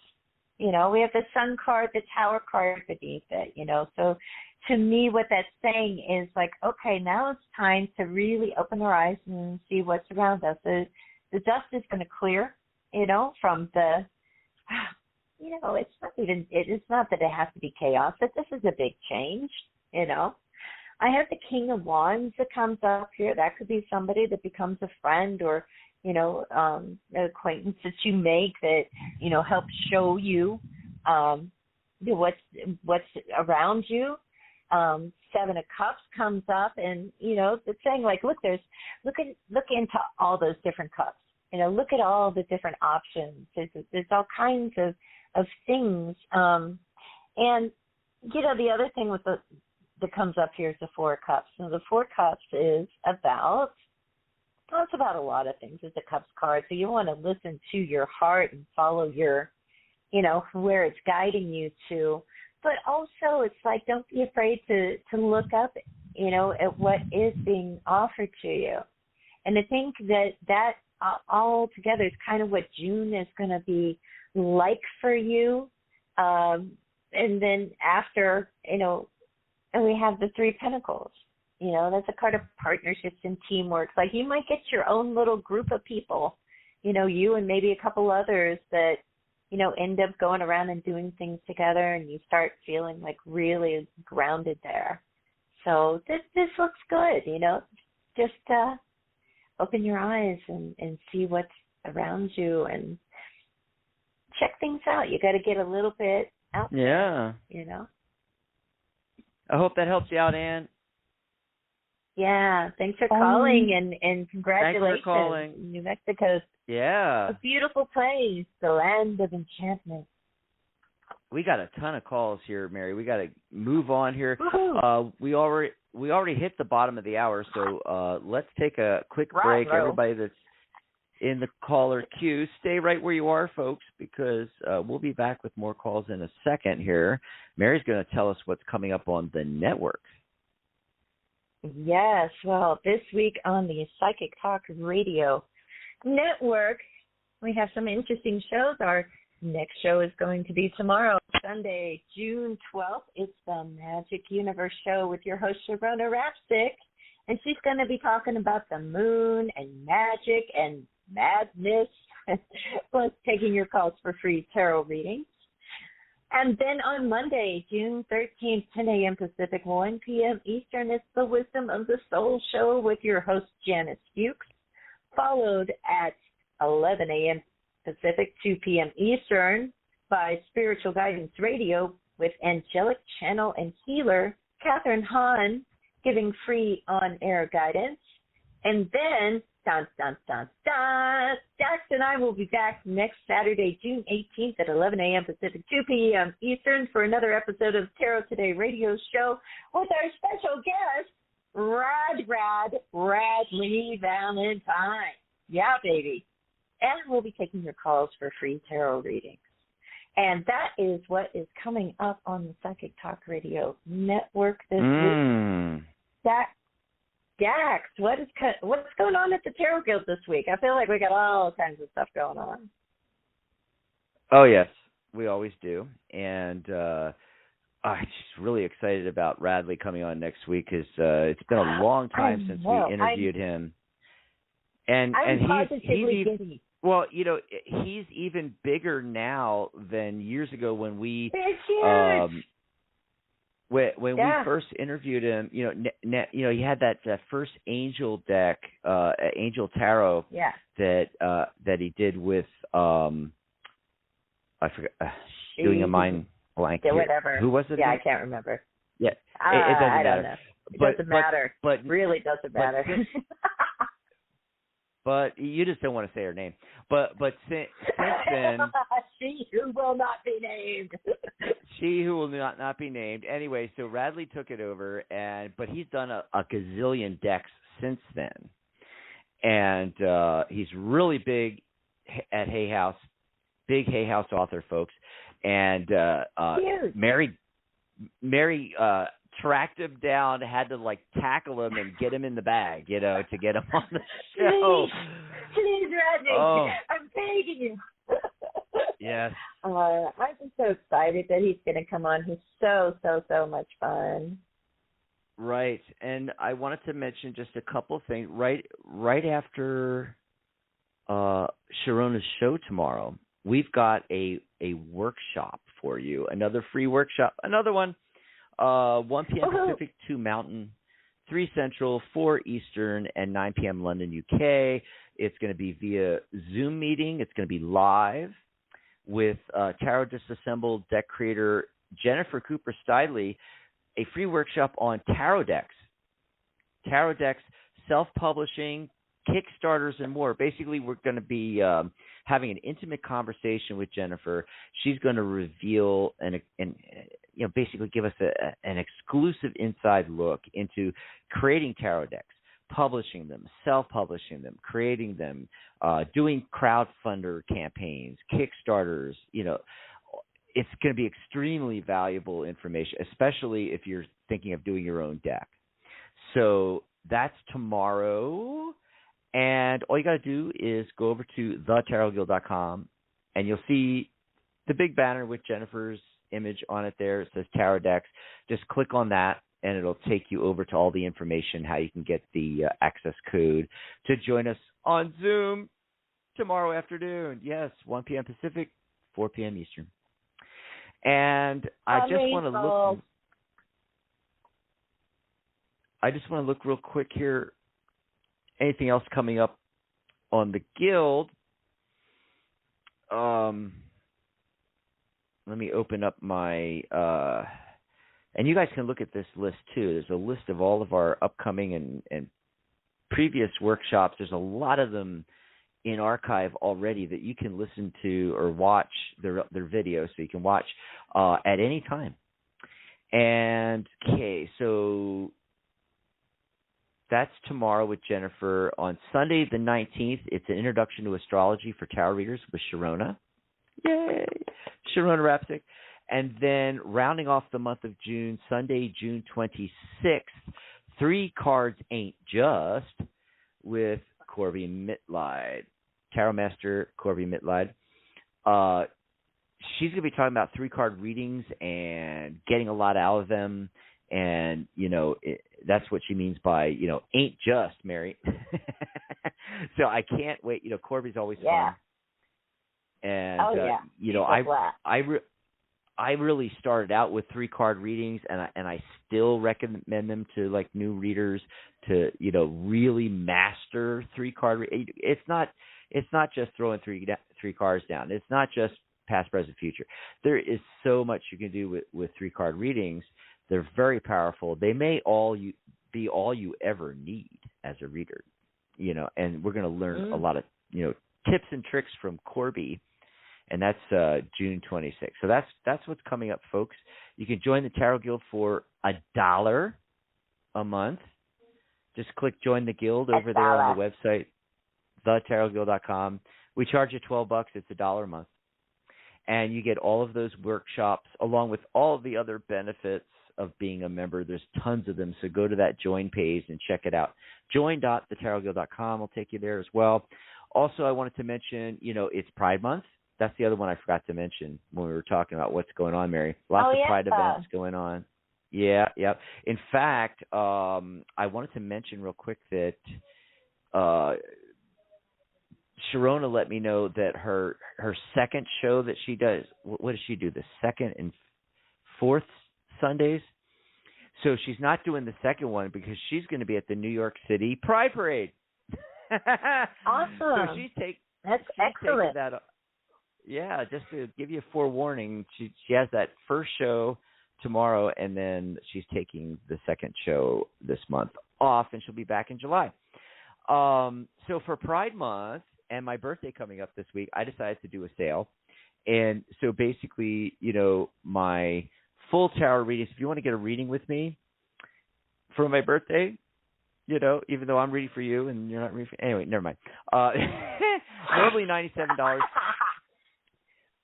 We have the Sun card, the Tower card beneath it, So to me, what that's saying is like, okay, now it's time to really open our eyes and see what's around us. The dust is going to clear, from the, it's not that it has to be chaos, but this is a big change, I have the King of Wands that comes up here. That could be somebody that becomes a friend or, an acquaintance that you make that, helps show you what's around you. 7 of Cups comes up, and it's saying like, look into all those different cups. Look at all the different options. There's all kinds of things. And the other thing that comes up here is the 4 of Cups. So the 4 of Cups is about. Well, it's about a lot of things. It's a Cups card, so you want to listen to your heart and follow your, where it's guiding you to. But also, it's like, don't be afraid to look up, at what is being offered to you. And I think that all together is kind of what June is going to be like for you. And then after, and we have the 3 Pentacles. That's a card of partnerships and teamwork. Like you might get your own little group of people, you and maybe a couple others that, end up going around and doing things together, and you start feeling like really grounded there. So this looks good, Just open your eyes and see what's around you and check things out. You got to get a little bit out there, I hope that helps you out, Ann. Yeah, thanks for calling and congratulations. Thanks for calling. New Mexico's a beautiful place, the land of enchantment. We got a ton of calls here, Mary. We got to move on here. We already hit the bottom of the hour, so let's take a quick break. Everybody that's in the caller queue, stay right where you are, folks, because we'll be back with more calls in a second here. Mary's going to tell us what's coming up on the network. Yes, well, this week on the Psychic Talk Radio Network, we have some interesting shows. Our next show is going to be tomorrow, Sunday, June 12th. It's the Magic Universe Show with your host, Sharona Rapstick, and she's going to be talking about the moon and magic and madness, plus taking your calls for free tarot readings. And then on Monday, June 13th, 10 a.m. Pacific, 1 p.m. Eastern, it's the Wisdom of the Soul Show with your host, Janice Fuchs, followed at 11 a.m. Pacific, 2 p.m. Eastern, by Spiritual Guidance Radio with angelic channel and healer Catherine Hahn, giving free on-air guidance. And then, Dax and I will be back next Saturday, June 18th at 11 a.m. Pacific, 2 p.m. Eastern for another episode of Tarot Today Radio Show with our special guest, Radley Valentine. Yeah, baby. And we'll be taking your calls for free tarot readings. And that is what is coming up on the Psychic Talk Radio Network this week. Dax, what's going on at the Tarot Guild this week? I feel like we got all kinds of stuff going on. Oh, yes, we always do. And I'm just really excited about Radley coming on next week because it's been a long time since we interviewed him. And positively giddy. Well, he's even bigger now than years ago when we we first interviewed him. He had that first Angel deck, Angel Tarot that he did with I forgot doing a mind blank. Yeah, whatever. Who was it? Yeah, I can't remember. Yeah, it doesn't matter. I don't know. It doesn't matter. But really doesn't matter. But you just don't want to say her name. But since then, she who will not be named. She who will not be named. Anyway, so Radley took it over, but he's done a gazillion decks since then, and he's really big at Hay House, big Hay House author, folks. And Mary tracked him down, had to tackle him and get him in the bag, to get him on the show. Please, Radley, I'm begging you. Yes. I'm just so excited that he's going to come on. He's so much fun. Right, and I wanted to mention just a couple of things. Right after Sharona's show tomorrow, we've got a workshop for you, another free workshop, another one. 1 p.m. Pacific, 2 Mountain, 3 Central, 4 Eastern, and 9 p.m. London, UK. It's going to be via Zoom meeting. It's going to be live with Tarot Disassembled deck creator Jennifer Cooper Stidley, a free workshop on tarot decks, self-publishing, Kickstarters, and more. Basically, we're going to be having an intimate conversation with Jennifer. She's going to reveal and basically give us an exclusive inside look into creating tarot decks, publishing them, self-publishing them, creating them, doing crowdfunder campaigns, Kickstarters. It's going to be extremely valuable information, especially if you're thinking of doing your own deck. So that's tomorrow. And all you got to do is go over to thetarotguild.com, and you'll see the big banner with Jennifer's image on it there. It says Tarot Decks. Just click on that, and it'll take you over to all the information, how you can get the access code to join us on Zoom tomorrow afternoon. Yes, 1 p.m. Pacific, 4 p.m. Eastern. And I just want to look real quick here. Anything else coming up on the Guild? Let me open up my and you guys can look at this list too. There's a list of all of our upcoming and previous workshops. There's a lot of them in archive already that you can listen to or watch their videos, so you can watch at any time. And okay, so that's tomorrow with Jennifer. On Sunday the 19th, it's an introduction to astrology for tarot readers with Sharona. Yay! Sharona Rapsick. And then rounding off the month of June, Sunday, June 26th, 3 Cards Ain't Just with Corby Mitleid, Tarot Master Corby Mitleid. She's going to be talking about 3-card readings and getting a lot out of them. And, that's what she means by, ain't just, Mary. So I can't wait. Corby's always fun. And, I really started out with 3-card readings, and I still recommend them to like new readers to really master 3-card. It's not just throwing three cards down. It's not just past, present, future. There is so much you can do with 3-card readings. They're very powerful. They may be all you ever need as a reader, And we're going to learn a lot of tips and tricks from Corby. And that's June 26th. So that's what's coming up, folks. You can join the Tarot Guild for $1 a month. Just click Join the Guild over there on the website, thetarotguild.com. We charge you $12. It's $1 a month. And you get all of those workshops along with all of the other benefits of being a member. There's tons of them. So go to that join page and check it out. Join.thetarotguild.com will take you there as well. Also, I wanted to mention, it's Pride Month. That's the other one I forgot to mention when we were talking about what's going on, Mary. Lots of Pride events going on. Yeah. In fact, I wanted to mention real quick that Sharona let me know that her second show that she does, what does she do, the second and fourth Sundays? So she's not doing the second one because she's going to be at the New York City Pride Parade. Awesome. So That's excellent. That, yeah, just to give you a forewarning, she has that first show tomorrow, and then she's taking the second show this month off, and she'll be back in July. So for Pride Month and my birthday coming up this week, I decided to do a sale. And so basically, my full tarot readings, if you want to get a reading with me for my birthday, even though I'm reading for you and you're not reading for anyway, never mind. Normally $97.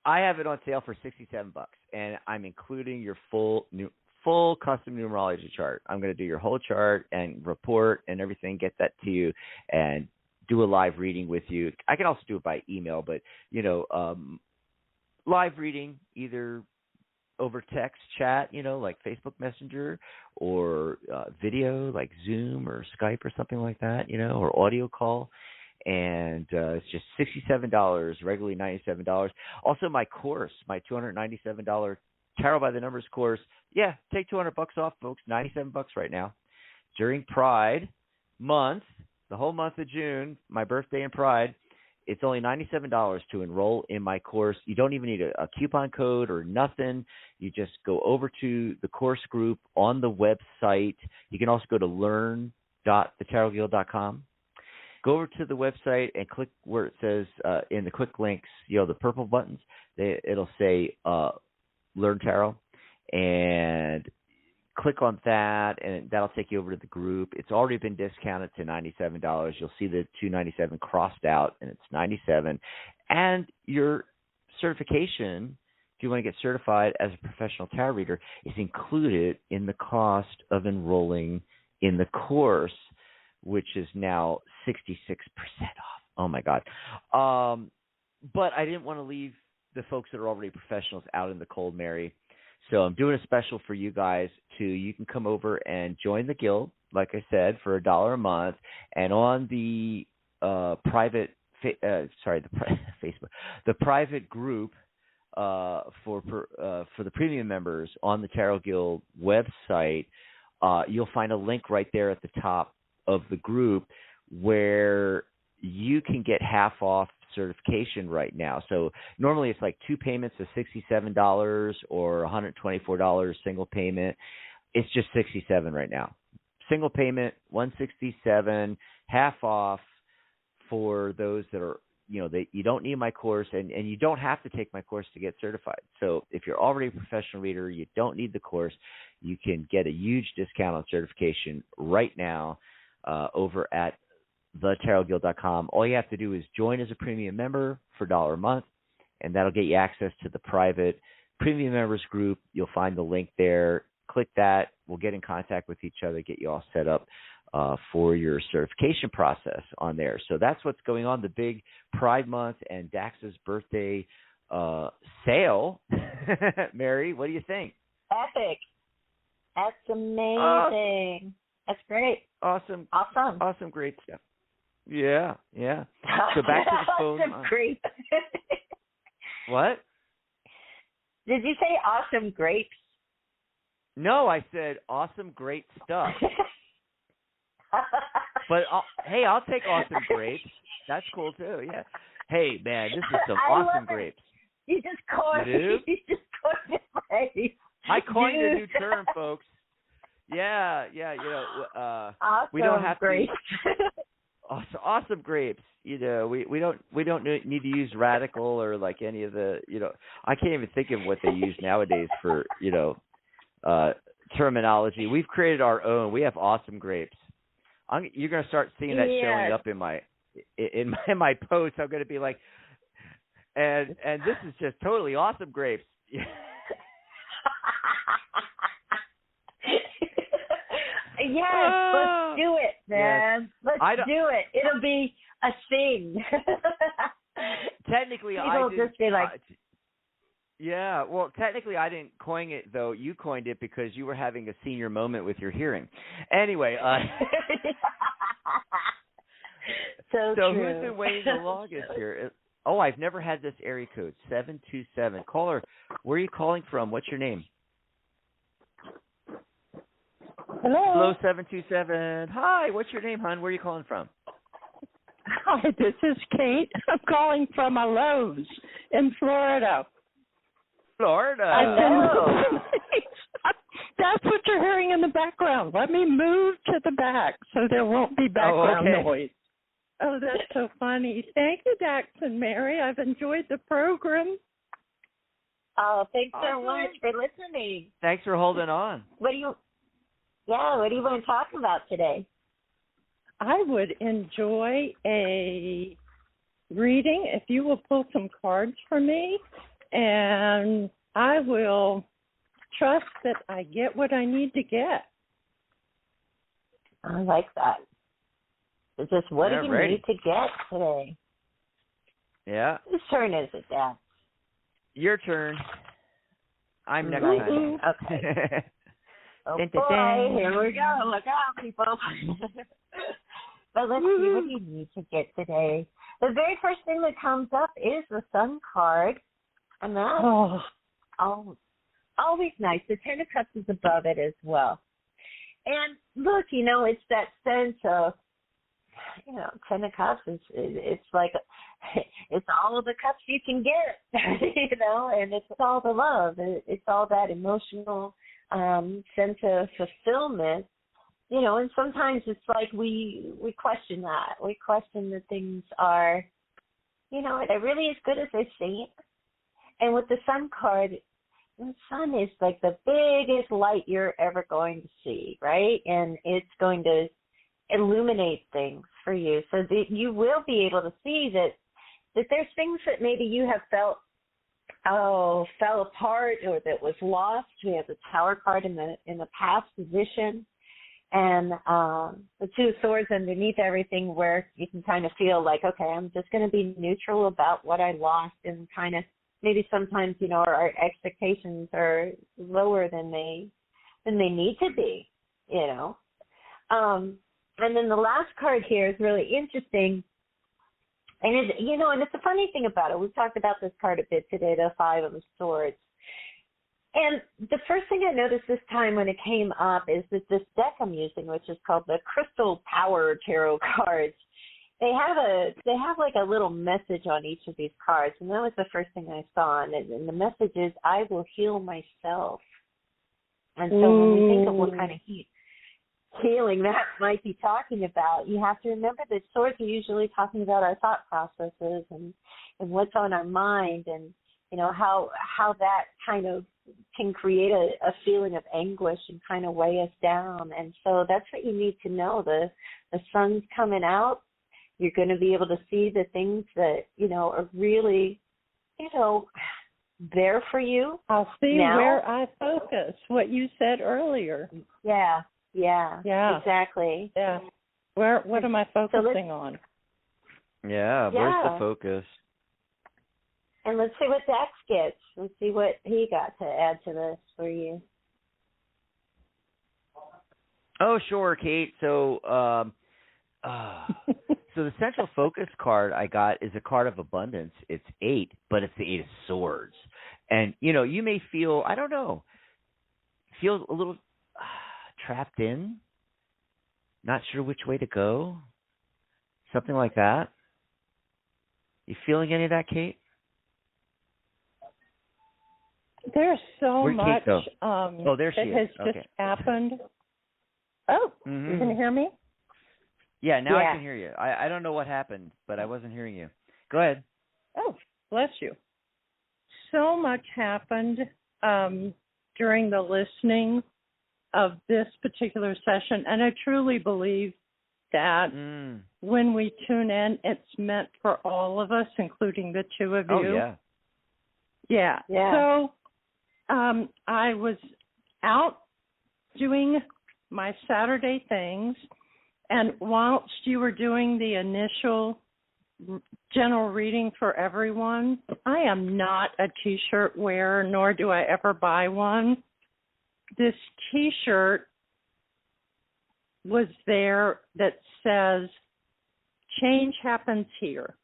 I have it on sale for $67, and I'm including your full custom numerology chart. I'm going to do your whole chart and report and everything, get that to you, and do a live reading with you. I can also do it by email, but live reading either over text chat, like Facebook Messenger, or video like Zoom or Skype or something like that, or audio call. And it's just $67, regularly $97. Also, my course, my $297 Tarot by the Numbers course. Yeah, take $200 off, folks. $97 right now. During Pride Month, the whole month of June, my birthday and Pride, it's only $97 to enroll in my course. You don't even need a coupon code or nothing. You just go over to the course group on the website. You can also go to learn.thetarotguild.com. Go over to the website and click where it says in the quick links, the purple buttons. It'll say Learn Tarot, and click on that, and that'll take you over to the group. It's already been discounted to $97. You'll see the $297 crossed out, and it's $97. And your certification, if you want to get certified as a professional tarot reader, is included in the cost of enrolling in the course, which is now 66% off. Oh, my God. But I didn't want to leave the folks that are already professionals out in the cold, Mary. So I'm doing a special for you guys, too. You can come over and join the guild, like I said, for $1 a month. And on the private Facebook, the private group, for the premium members on the Tarot Guild website, you'll find a link right there at the top of the group where you can get half off certification right now. So normally it's like 2 payments of $67 or $124 single payment. It's just $67 right now. Single payment, $167, half off for those that are, you don't need my course, and you don't have to take my course to get certified. So if you're already a professional reader, you don't need the course. You can get a huge discount on certification right now over at thetarotguild.com. All you have to do is join as a premium member for $1 a month, and that'll get you access to the private premium members group. You'll find the link there. Click that. We'll get in contact with each other, get you all set up for your certification process on there. So that's what's going on, the big Pride Month and Dax's birthday sale. Mary, what do you think? Epic. That's amazing. That's great. Awesome. Great stuff. Yeah. So back to the phone. Awesome, great. What? Did you say awesome grapes? No, I said awesome, great stuff. But I'll take awesome grapes. That's cool too. Yeah. Hey, man, this is some awesome grapes. You just coined it right. I coined a new term, folks. Yeah. Awesome we don't have grapes. Awesome grapes. We don't need to use radical or like any of the I can't even think of what they use nowadays for terminology. We've created our own. We have awesome grapes. You're going to start seeing that showing up in my posts. I'm going to be like, and this is just totally awesome grapes. Yes, let's do it, man. Yes. Let's do it. It'll be a thing. Technically, people just be like, yeah. Well, technically, I didn't coin it though. You coined it because you were having a senior moment with your hearing. Anyway. So true. Who's been waiting the longest here? Oh, I've never had this area code 727. Caller, where are you calling from? What's your name? Hello, 727. Hi, what's your name, hon? Where are you calling from? Hi, this is Kate. I'm calling from a Lowe's in Florida. That's what you're hearing in the background. Let me move to the back so there won't be background noise. Oh, that's so funny. Thank you, Dax and Mary. I've enjoyed the program. Oh, thanks so much for listening. Thanks for holding on. What do you want to talk about today? I would enjoy a reading if you will pull some cards for me, and I will trust that I get what I need to get. I like that. It's just what do you need to get today? Yeah. Whose turn is it, Dad? Your turn. I'm next time. Okay. Oh, boy, here we go. Look out, people. But let's see what you need to get today. The very first thing that comes up is the Sun card. And that's always nice. The Ten of Cups is above it as well. And look, it's that sense of, Ten of Cups is it's like it's all of the cups you can get, and it's all the love. It's all that emotional sense of fulfillment, and sometimes it's like we question that. We question that things are, they're really as good as they seem. And with the Sun card, the sun is like the biggest light you're ever going to see, right? And it's going to illuminate things for you so that you will be able to see that there's things that maybe you have felt fell apart or that was lost. We have the Tower card in the past position, and the Two of Swords underneath everything, where you can kind of feel like, okay, I'm just going to be neutral about what I lost, and kind of maybe sometimes our expectations are lower than they need to be, And then the last card here is really interesting. And and it's the funny thing about it. We've talked about this card a bit today, the Five of Swords. And the first thing I noticed this time when it came up is that this deck I'm using, which is called the Crystal Power Tarot cards, they have like a little message on each of these cards, and that was the first thing I saw. And the message is, "I will heal myself." And so when we think of what kind of healing that might be talking about, you have to remember that swords are usually talking about our thought processes and what's on our mind, and how that kind of can create a feeling of anguish and kind of weigh us down. And so that's what you need to know. The sun's coming out. You're going to be able to see the things that, are really, there for you. I'll see now. Where I focus, what you said earlier. Yeah, exactly. Yeah. What am I focusing on? Yeah, where's the focus? And let's see what Dax gets. Let's see what he got to add to this for you. Oh, sure, Kate. So, so the central focus card I got is a card of abundance. It's 8, but it's the 8 of Swords. And, you may feel, I don't know, feel a little trapped in, not sure which way to go, something like that. You feeling any of that, Kate? There's so much there she that has just happened. Oh, you can hear me? Yeah, now I can hear you. I don't know what happened, but I wasn't hearing you. Go ahead. Oh, bless you. So much happened during the listening of this particular session, and I truly believe that when we tune in, it's meant for all of us, including the two of you. Oh, yeah. So I was out doing my Saturday things, and whilst you were doing the initial general reading for everyone, I am not a T-shirt wearer, nor do I ever buy one. This T-shirt was there that says, "Change happens here."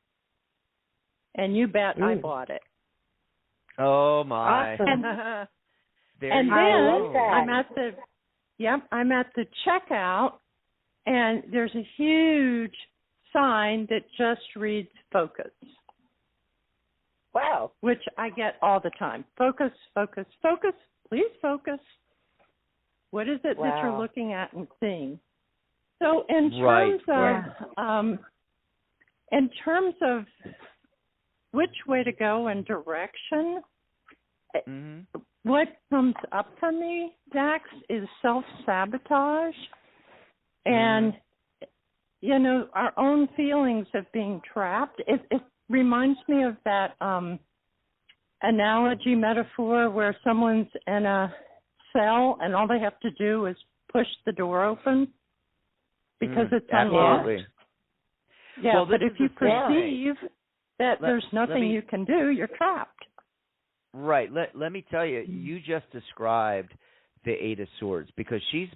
And you bet I bought it. Oh, my. Awesome. And then I'm at the checkout, and there's a huge sign that just reads focus. Wow. Which I get all the time. Focus, focus, focus. Please focus. What is it that you're looking at and seeing? So in terms of which way to go and direction, what comes up for me, Dax, is self-sabotage and, our own feelings of being trapped. It reminds me of that analogy metaphor where someone's in a cell and all they have to do is push the door open because it's unlocked. Absolutely. Yeah, well, but if you perceive that there's nothing you can do, you're trapped. Right. Let me tell you, you just described the 8 of Swords because she's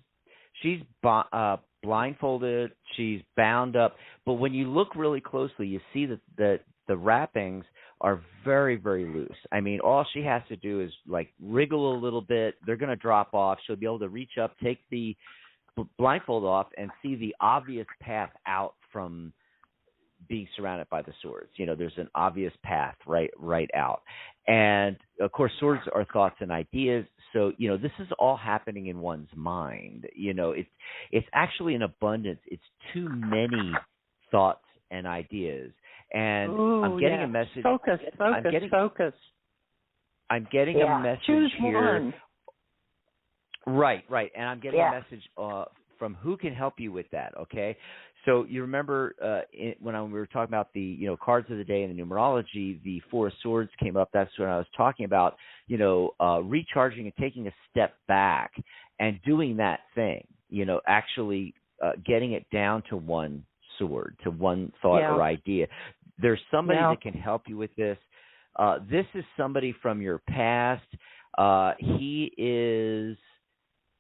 blindfolded, she's bound up, but when you look really closely, you see that the wrappings are very, very loose. I mean, all she has to do is like wriggle a little bit. They're going to drop off. She'll be able to reach up, take the blindfold off, and see the obvious path out from being surrounded by the swords. There's an obvious path right out. And of course, swords are thoughts and ideas. So, this is all happening in one's mind. It's actually an abundance. It's too many thoughts and ideas. And I'm getting a message. Focus. I'm getting a message Choose here. One. Right. And I'm getting a message from who can help you with that, okay? So you remember when we were talking about the cards of the day and the numerology, the 4 of Swords came up. That's when I was talking about recharging and taking a step back and doing that thing. Actually getting it down to one sword, to one thought or idea. There's somebody that can help you with this. This is somebody from your past. He is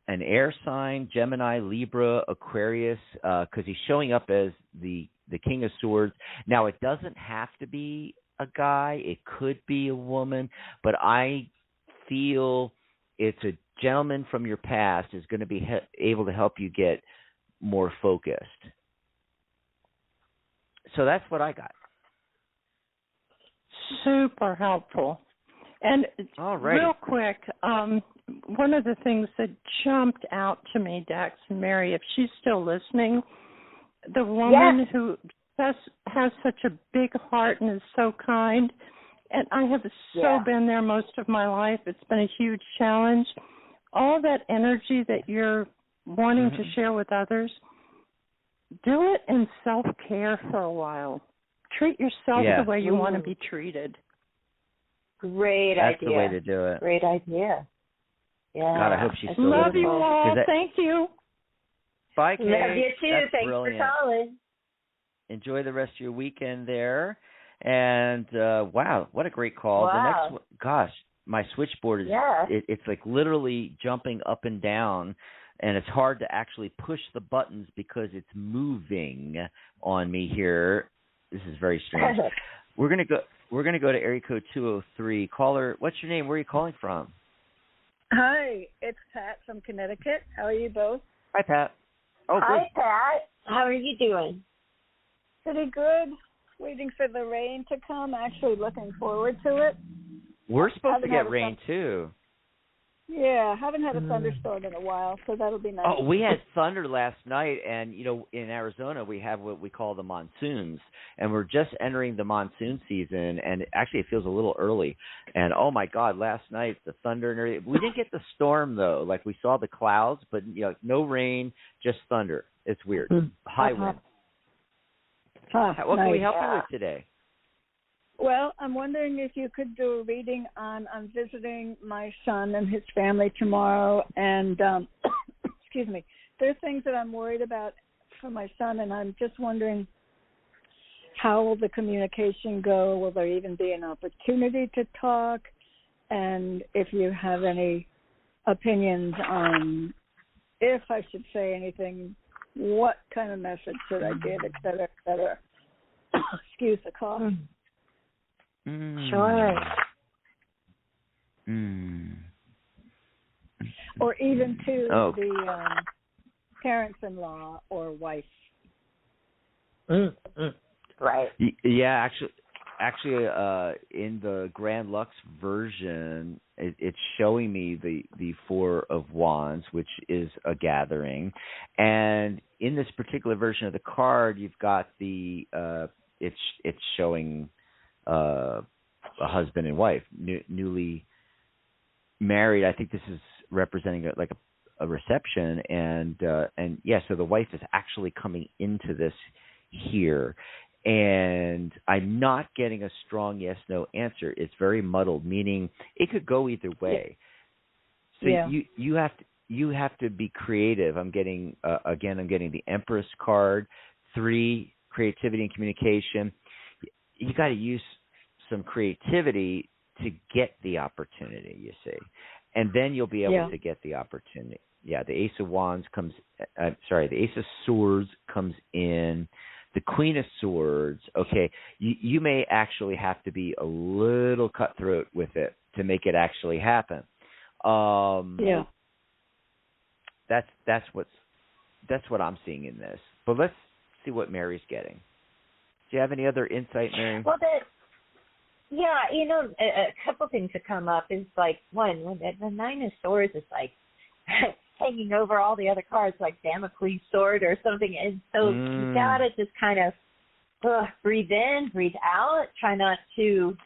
an air sign, Gemini, Libra, Aquarius, because he's showing up as the the King of Swords. Now, it doesn't have to be a guy. It could be a woman, but I feel it's a gentleman from your past is going to be able to help you get more focused. So that's what I got. Super helpful. And real quick, one of the things that jumped out to me, Dax and Mary, if she's still listening, the woman who has such a big heart and is so kind, and I have been there most of my life. It's been a huge challenge. All that energy that you're wanting to share with others, do it in self-care for a while. Treat yourself the way you want to be treated. Great idea. That's the way to do it. Great idea. Yeah. God, I hope she's still Love you all. Thank you. Bye, Kate. Love you too. That's Thanks brilliant. for calling. Enjoy the rest of your weekend there. And, wow, what a great call. Wow. The next one, gosh, my switchboard is it's like literally jumping up and down, and it's hard to actually push the buttons because it's moving on me here. This is very strange. We're gonna go to area code 203. Caller, what's your name? Where are you calling from? Hi, it's Pat from Connecticut. How are you both? Hi, Pat. Oh, good. Hi, Pat. How are you doing? Pretty good. Waiting for the rain to come. Actually looking forward to it. We're supposed to get rain, too. Yeah, haven't had a thunderstorm in a while, so that'll be nice. Oh, we had thunder last night, and, you know, in Arizona we have what we call the monsoons, and we're just entering the monsoon season, and actually it feels a little early. And, oh, my God, last night, the thunder and everything. We didn't get the storm, though. Like, we saw the clouds, but, you know, no rain, just thunder. It's weird. High wind. What can we help you with today? Well, I'm wondering if you could do a reading on, I'm visiting my son and his family tomorrow, and, excuse me, there's things that I'm worried about for my son, and I'm just wondering how will the communication go? Will there even be an opportunity to talk? And if you have any opinions on if I should say anything, what kind of message should I give, et cetera, et cetera. Excuse the cough. Sure. Or even to the parents-in-law or wife. Right. Yeah, actually, in the Grand Lux version, it's showing me the Four of Wands, which is a gathering, and in this particular version of the card, you've got the it's showing a husband and wife, newly married. I think this is representing a reception, and so the wife is actually coming into this here. And I'm not getting a strong yes/no answer. It's very muddled, meaning it could go either way. So you have to be creative. I'm getting I'm getting the Empress card. 3, creativity and communication. You got to use some creativity to get the opportunity. You see, and then you'll be able to get the opportunity. Yeah, the Ace of Wands comes. The Ace of Swords comes in. The Queen of Swords, okay, you may actually have to be a little cutthroat with it to make it actually happen. That's what I'm seeing in this. But let's see what Mary's getting. Do you have any other insight, Mary? Well, a couple things that come up is like one, when the Nine of Swords is like hanging over all the other cards, like Damocles sword or something, and so you gotta just kind of breathe in, breathe out. Try not to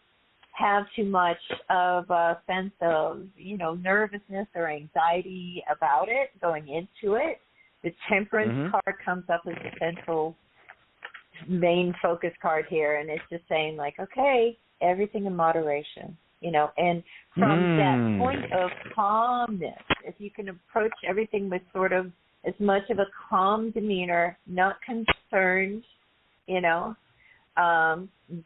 have too much of a sense of nervousness or anxiety about it going into it. The Temperance card comes up as the central main focus card here, and it's just saying like, okay, everything in moderation. And from that point of calmness, if you can approach everything with sort of as much of a calm demeanor, not concerned,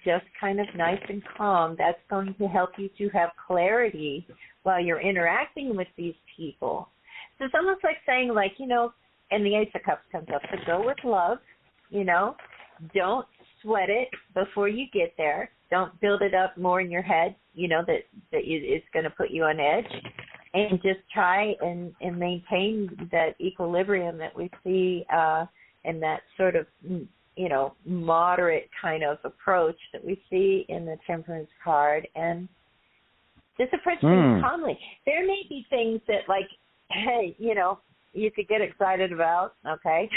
just kind of nice and calm, that's going to help you to have clarity while you're interacting with these people. So it's almost like saying, like, and the Ace of Cups comes up, so go with love, don't sweat it before you get there. Don't build it up more in your head, that it's going to put you on edge. And just try and maintain that equilibrium that we see and that sort of, moderate kind of approach that we see in the Temperance card. And just approach things calmly. There may be things that, like, hey, you could get excited about, okay,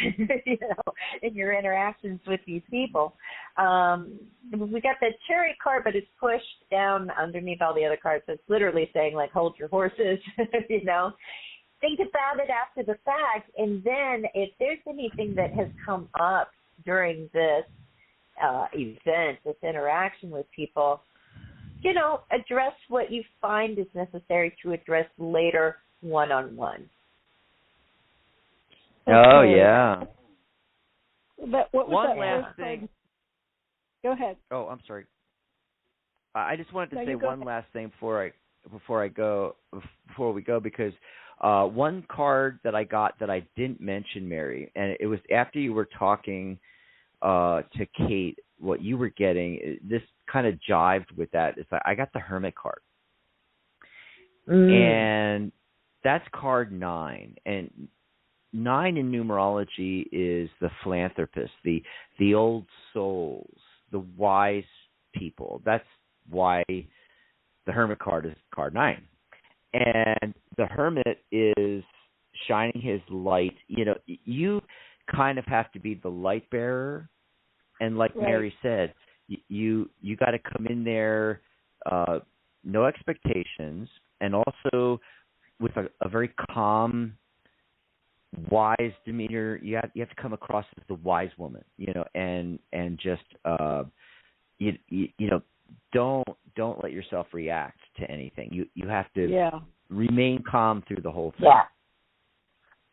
in your interactions with these people. We got the Chariot card, but it's pushed down underneath all the other cards. So it's literally saying, like, hold your horses, Think about it after the fact. And then if there's anything that has come up during this event, this interaction with people, address what you find is necessary to address later one-on-one. Oh, yeah. But what was One that last thing. Go ahead. Oh, I'm sorry. I just wanted to say one ahead. last thing before we go, because one card that I got that I didn't mention, Mary, and it was after you were talking to Kate, what you were getting, this kind of jived with that. It's like, I got the Hermit card. And that's card 9. And 9 in numerology is the philanthropist, the old souls, the wise people. That's why the Hermit card is card 9. And the Hermit is shining his light. You kind of have to be the light bearer. And like right. Mary said, you got to come in there, no expectations, and also with a very calm, wise demeanor. You have to come across as the wise woman, and just don't let yourself react to anything. You have to remain calm through the whole thing.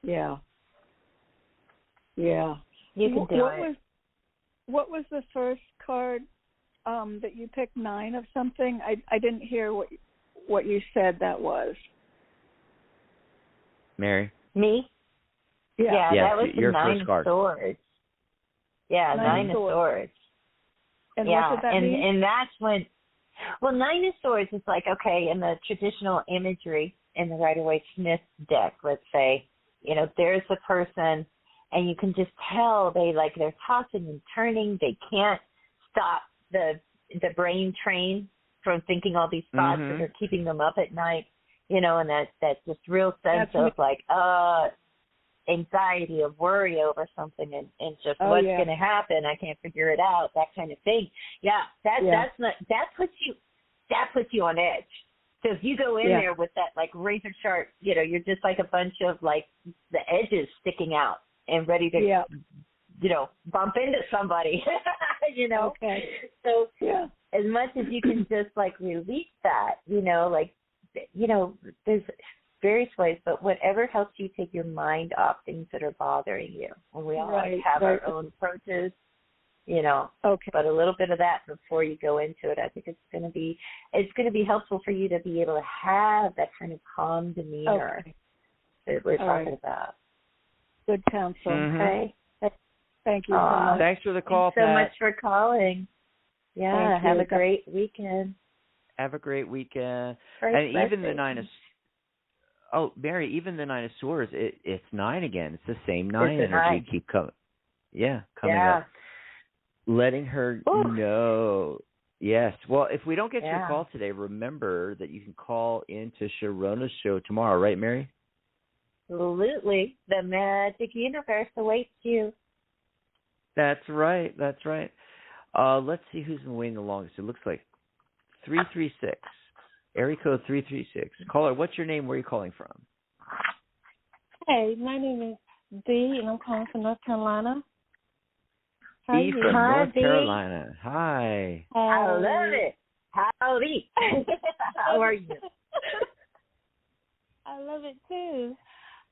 Yeah. You can do it. What was the first card that you picked? 9 of something? I didn't hear what you said that was. Mary? Me? Yeah, that was the 9 of Swords. Yeah, 9 of Swords. And what did that mean? And that's when, 9 of Swords is like, okay, in the traditional imagery in the Rider-Waite-Smith deck, let's say, there's the person, and you can just tell they're tossing and turning. They can't stop the brain train from thinking all these thoughts that are keeping them up at night, and that just real sense of anxiety, of worry over something, and just what's going to happen. I can't figure it out. That kind of thing. Yeah, that puts you on edge. So if you go in there with that like razor sharp, you're just like a bunch of like the edges sticking out and ready to, bump into somebody, Okay. So as much as you can just like release that, there's various ways, but whatever helps you take your mind off things that are bothering you. And we all have our own approaches, but a little bit of that before you go into it. I think it's going to be helpful for you to be able to have that kind of calm demeanor that we're talking about. Good counsel. Okay. Thank you so much. Thanks for the call, Thanks so Pat. much for calling. Yeah, have a great weekend. Have a great weekend. And even the 9 of Mary, even the 9 of Swords, it's 9 again. It's the same 9 energy. 9. Keep coming. Coming up. Letting her know. Yes. Well, if we don't get your call today, remember that you can call into Sharona's show tomorrow, right, Mary? Absolutely. The magic universe awaits you. That's right. Let's see who's been waiting the longest. It looks like 336. Area code 336. Caller, what's your name? Where are you calling from? Hey, my name is Dee, and I'm calling from North Carolina. Dee from North Carolina. Hi. I love it. Howdy. How are you? I love it too.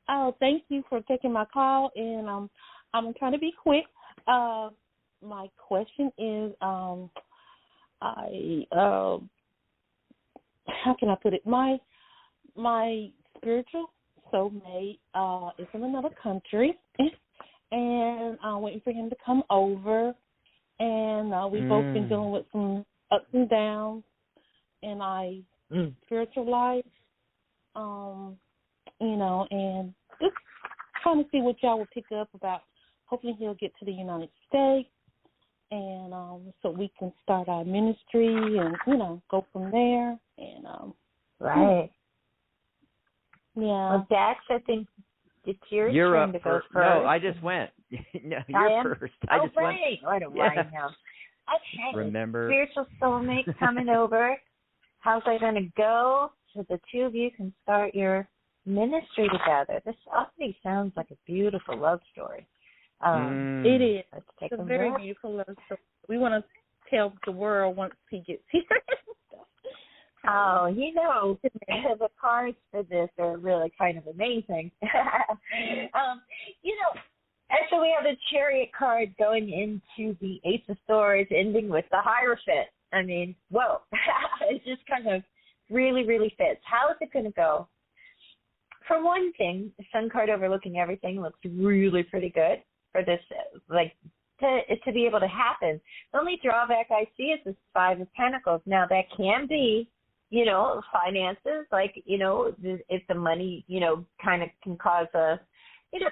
Oh, thank you for taking my call, and I'm trying to be quick. My question is, how can I put it? My spiritual soulmate is in another country, and I'm waiting for him to come over. and we've both been dealing with some ups and downs in our spiritual life, and just trying to see what y'all will pick up about. Hopefully he'll get to the United States, and so we can start our ministry and, go from there. And right. Yeah. Well, Dax, I think it's your You're turn up to go first. No, I just went. No, you're first. I just went. What do I know? Okay. Remember. Spiritual soulmate coming over. How's that going to go? So the two of you can start your ministry together. This already sounds like a beautiful love story. It is. It's a very beautiful love story. We want to tell the world once he gets here. Oh, the cards for this are really kind of amazing. Actually, we have the Chariot card going into the Ace of Swords, ending with the Hierophant. I mean, whoa. It just kind of really, really fits. How is it going to go? For one thing, the Sun card overlooking everything looks really pretty good for this, to be able to happen. The only drawback I see is this Five of Pentacles. Now, that can be, finances, if the money, kind of can cause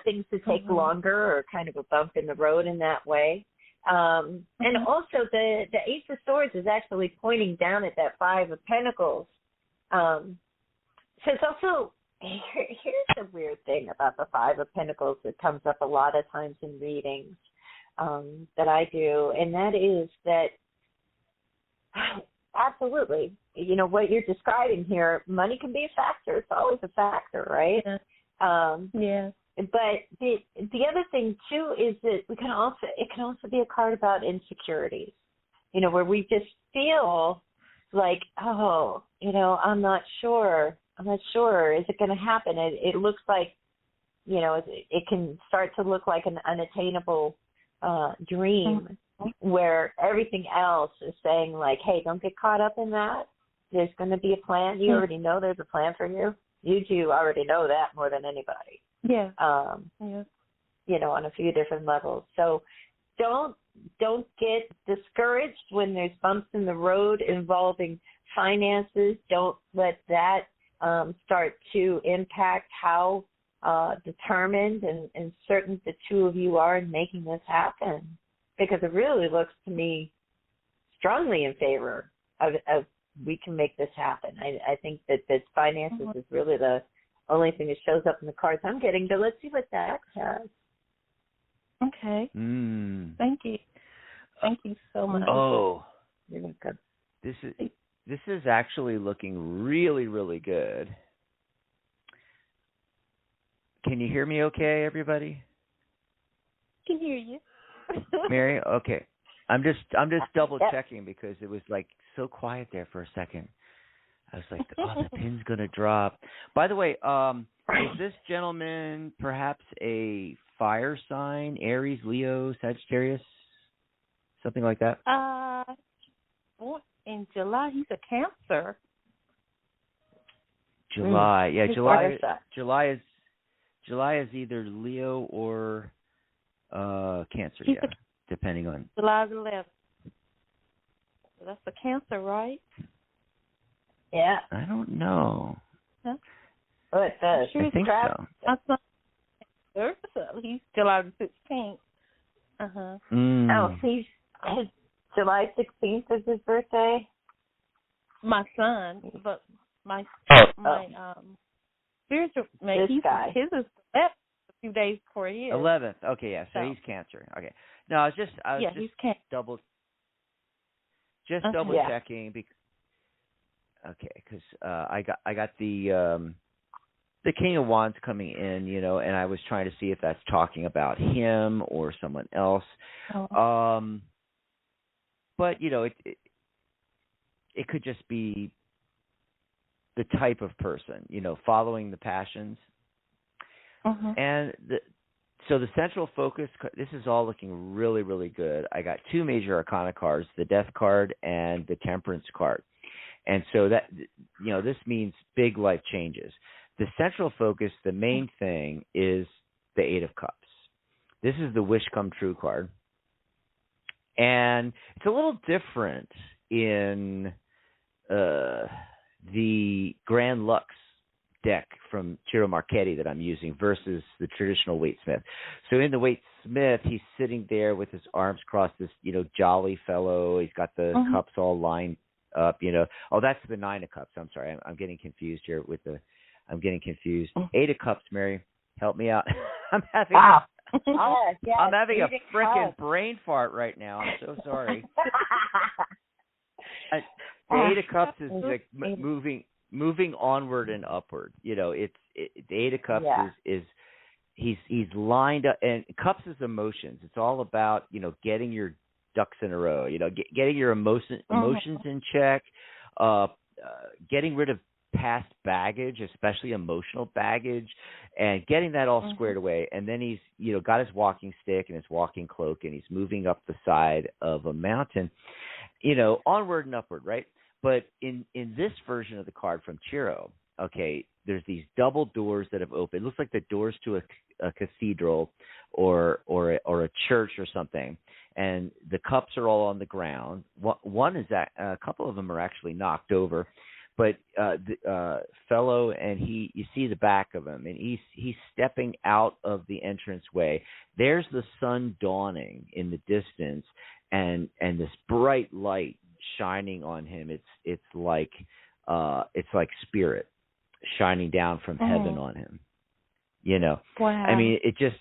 things to take longer or kind of a bump in the road in that way. And also the Ace of Swords is actually pointing down at that Five of Pentacles. So it's also, here's the weird thing about the Five of Pentacles that comes up a lot of times in readings that I do, and that is that absolutely, what you're describing here, money can be a factor. It's always a factor, right? Yeah. But the other thing too is that it can also be a card about insecurities, where we just feel like, I'm not sure. Is it going to happen? It looks like, it can start to look like an unattainable dream where everything else is saying like, hey, don't get caught up in that. There's going to be a plan. You already know there's a plan for you. You two already know that more than anybody. Yeah. On a few different levels. So don't get discouraged when there's bumps in the road involving finances. Don't let that start to impact how determined and certain the two of you are in making this happen. Because it really looks to me strongly in favor of we can make this happen. I think that finances is really the only thing that shows up in the cards I'm getting, but let's see what that has. Okay. Thank you. Thank you so much. Oh, you're welcome. This is actually looking really, really good. Can you hear me okay, everybody? I can hear you. Mary? Okay. I'm just double checking because it was like so quiet there for a second. I was like, the pin's going to drop. By the way, is this gentleman perhaps a fire sign, Aries, Leo, Sagittarius, something like that? Born in July. He's a Cancer. July. Yeah, July is either Leo or Cancer, depending on. July 11th. So that's a Cancer, right? Yeah. I don't know. Huh? Oh, it does. I think so. He's July the 16th. Oh, he's July 16th is his birthday? My son, but my spiritual mate, his is a few days before his. 11th. Okay, yeah. So he's Cancer. Okay. No, I was just double checking because. Okay, because I got the King of Wands coming in, and I was trying to see if that's talking about him or someone else. But it could just be the type of person, following the passions. And so the central focus. This is all looking really, really good. I got two major arcana cards: the Death card and the Temperance card. And so that, this means big life changes. The central focus, the main thing, is the Eight of Cups. This is the wish come true card. And it's a little different in the Grand Lux deck from Ciro Marchetti that I'm using versus the traditional Waite Smith. So in the Waite Smith, he's sitting there with his arms crossed, this, jolly fellow. He's got the cups all lined up, Oh, that's the 9 of Cups. I'm sorry. I'm getting confused here I'm getting confused. 8 of Cups, Mary. Help me out. I'm having I'm having a frickin' brain fart right now. I'm so sorry. The 8 of Cups is like moving onward and upward. The 8 of Cups is he's lined up, and Cups is emotions. It's all about getting your ducks in a row. Getting your emotions in check, getting rid of past baggage, especially emotional baggage, and getting that all squared away. And then he's got his walking stick and his walking cloak, and he's moving up the side of a mountain, onward and upward, right? But in this version of the card from Ciro, okay, there's these double doors that have opened. It looks like the doors to a cathedral or a church or something, and the cups are all on the ground. One is that a couple of them are actually knocked over, but the fellow, and you see the back of him, and he's stepping out of the entranceway. There's the sun dawning in the distance, and this bright light shining on him. It's like spirit shining down from heaven on him. Wow. I mean, it just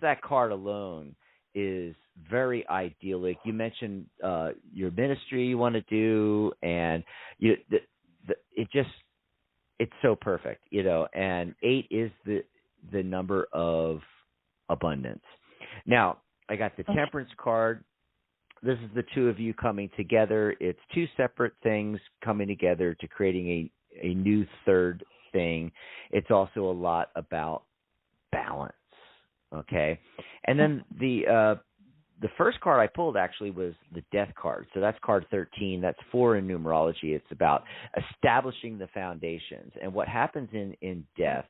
that card alone is very idyllic. You mentioned your ministry you want to do, and it's so perfect, and 8 is the number of abundance. Now, I got the Temperance card. This is the two of you coming together. It's two separate things coming together to creating a new third thing. It's also a lot about balance, okay? And then the first card I pulled actually was the Death card. So that's card 13. That's 4 in numerology. It's about establishing the foundations. And what happens in death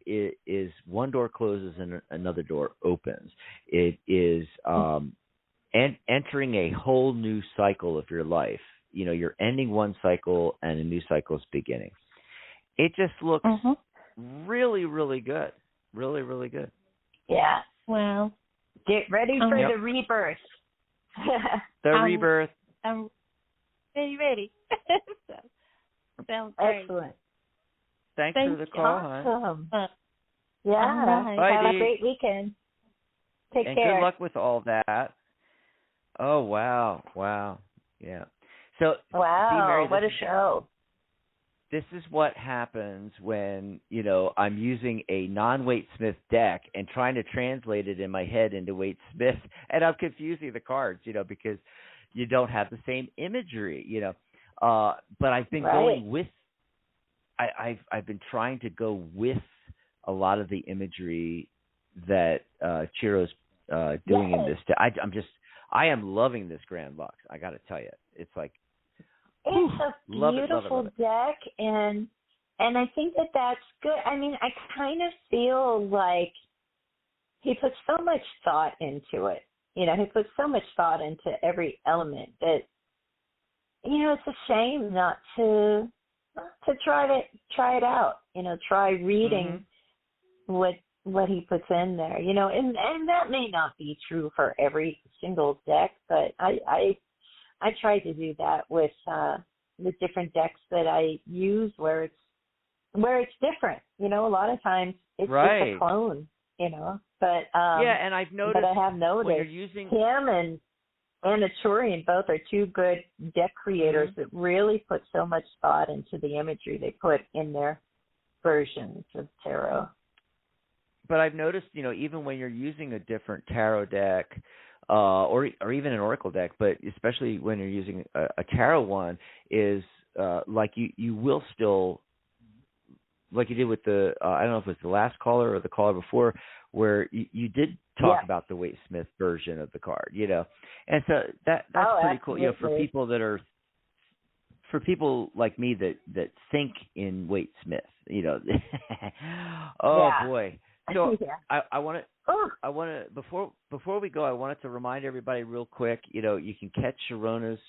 is one door closes and another door opens. It is and entering a whole new cycle of your life. You're ending one cycle and a new cycle is beginning. It just looks really, really good. Really, really good. Yeah. Well, get ready for the rebirth. The rebirth. I'm ready. Sounds great. Excellent. Thanks for the call, awesome. hon. Yeah. Bye, have a great weekend. Take and care. Good luck with all that. Oh, wow. Yeah. So, wow, see, Mary, what a show. This is what happens when, I'm using a non-Waite Smith deck and trying to translate it in my head into Waite Smith, and I'm confusing the cards, because you don't have the same imagery, but I've been going with, I've been trying to go with a lot of the imagery that Ciro's doing in this deck. I am loving this Grand Lux. I got to tell you, it's like, it's a beautiful deck, and I think that's good. I mean, I kind of feel like he put so much thought into it. He put so much thought into every element that, it's a shame not to try it out. Try reading what he puts in there. And that may not be true for every single deck, but I try to do that with different decks that I use where it's different. A lot of times it's just a clone, But and I've noticed. But I have noticed when you're using him and Turian both are two good deck creators that really put so much thought into the imagery they put in their versions of tarot. But I've noticed, even when you're using a different tarot deck, or even an oracle deck, but especially when you're using a tarot one, is like you will still, like you did with the I don't know if it was the last caller or the caller before, where you did talk about the Waite Smith version of the card, and so that's pretty cool, for people like me that think in Waite Smith, boy. So I want I want to before we go, I wanted to remind everybody real quick. You can catch Sharona's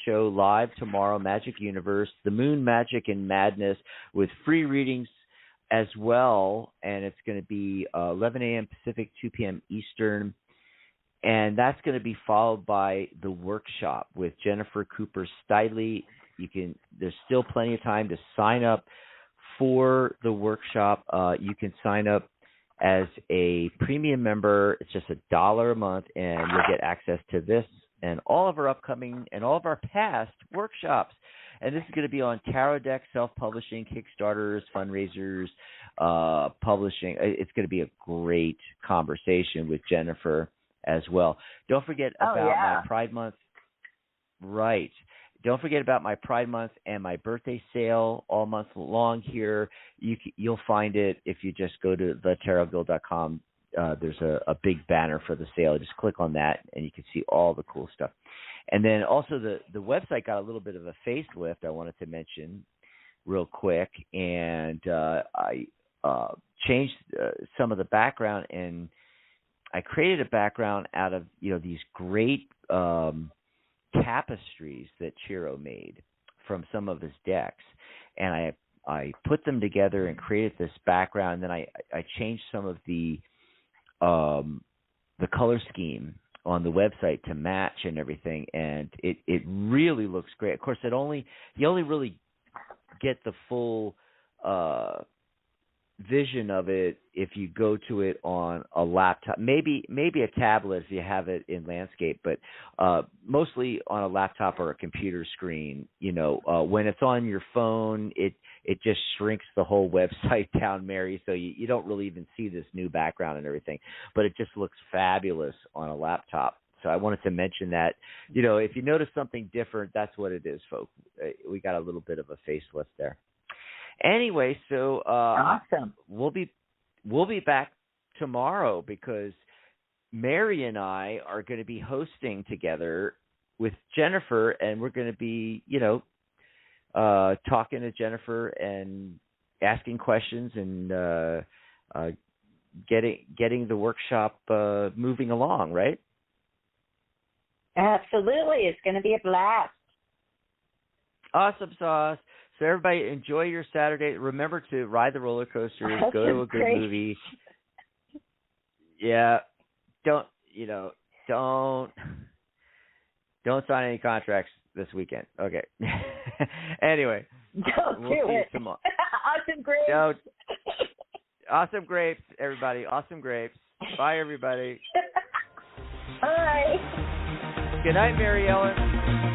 show live tomorrow, Magic Universe, the Moon Magic and Madness, with free readings as well, and it's going to be 11 a.m. Pacific, 2 p.m. Eastern, and that's going to be followed by the workshop with Jennifer Cooper Stidley. There's still plenty of time to sign up for the workshop. You can sign up as a premium member. It's just $1 a month, and you'll get access to this and all of our upcoming and all of our past workshops. And this is going to be on tarot decks, self-publishing, Kickstarters, fundraisers, publishing. It's going to be a great conversation with Jennifer as well. Don't forget about my Pride Month. Right. Don't forget about my Pride Month and my birthday sale all month long here. You'll find it if you just go to thetarotguild.com. There's a big banner for the sale. Just click on that, and you can see all the cool stuff. And then also the website got a little bit of a facelift I wanted to mention real quick. And I changed some of the background, and I created a background out of these great tapestries that Chiro made from some of his decks, and I put them together and created this background. And then I changed some of the color scheme on the website to match and everything, and it really looks great. Of course, you only really get the full vision of it if you go to it on a laptop, maybe a tablet if you have it in landscape, but mostly on a laptop or a computer screen. When it's on your phone, it just shrinks the whole website down, Mary, so you don't really even see this new background and everything, but it just looks fabulous on a laptop. So I wanted to mention that, if you notice something different, that's what it is, folks. We got a little bit of a facelift there. Anyway, so awesome. We'll be back tomorrow because Mary and I are going to be hosting together with Jennifer, and we're going to be, talking to Jennifer and asking questions and getting the workshop moving along, right? Absolutely, it's going to be a blast. Awesome sauce. So everybody enjoy your Saturday. Remember to ride the roller coasters, go to a good movie. Yeah. Don't sign any contracts this weekend. Okay. Anyway. Don't do it. Awesome grapes. Awesome grapes, everybody. Awesome grapes. Bye, everybody. Bye. Good night, Mary Ellen.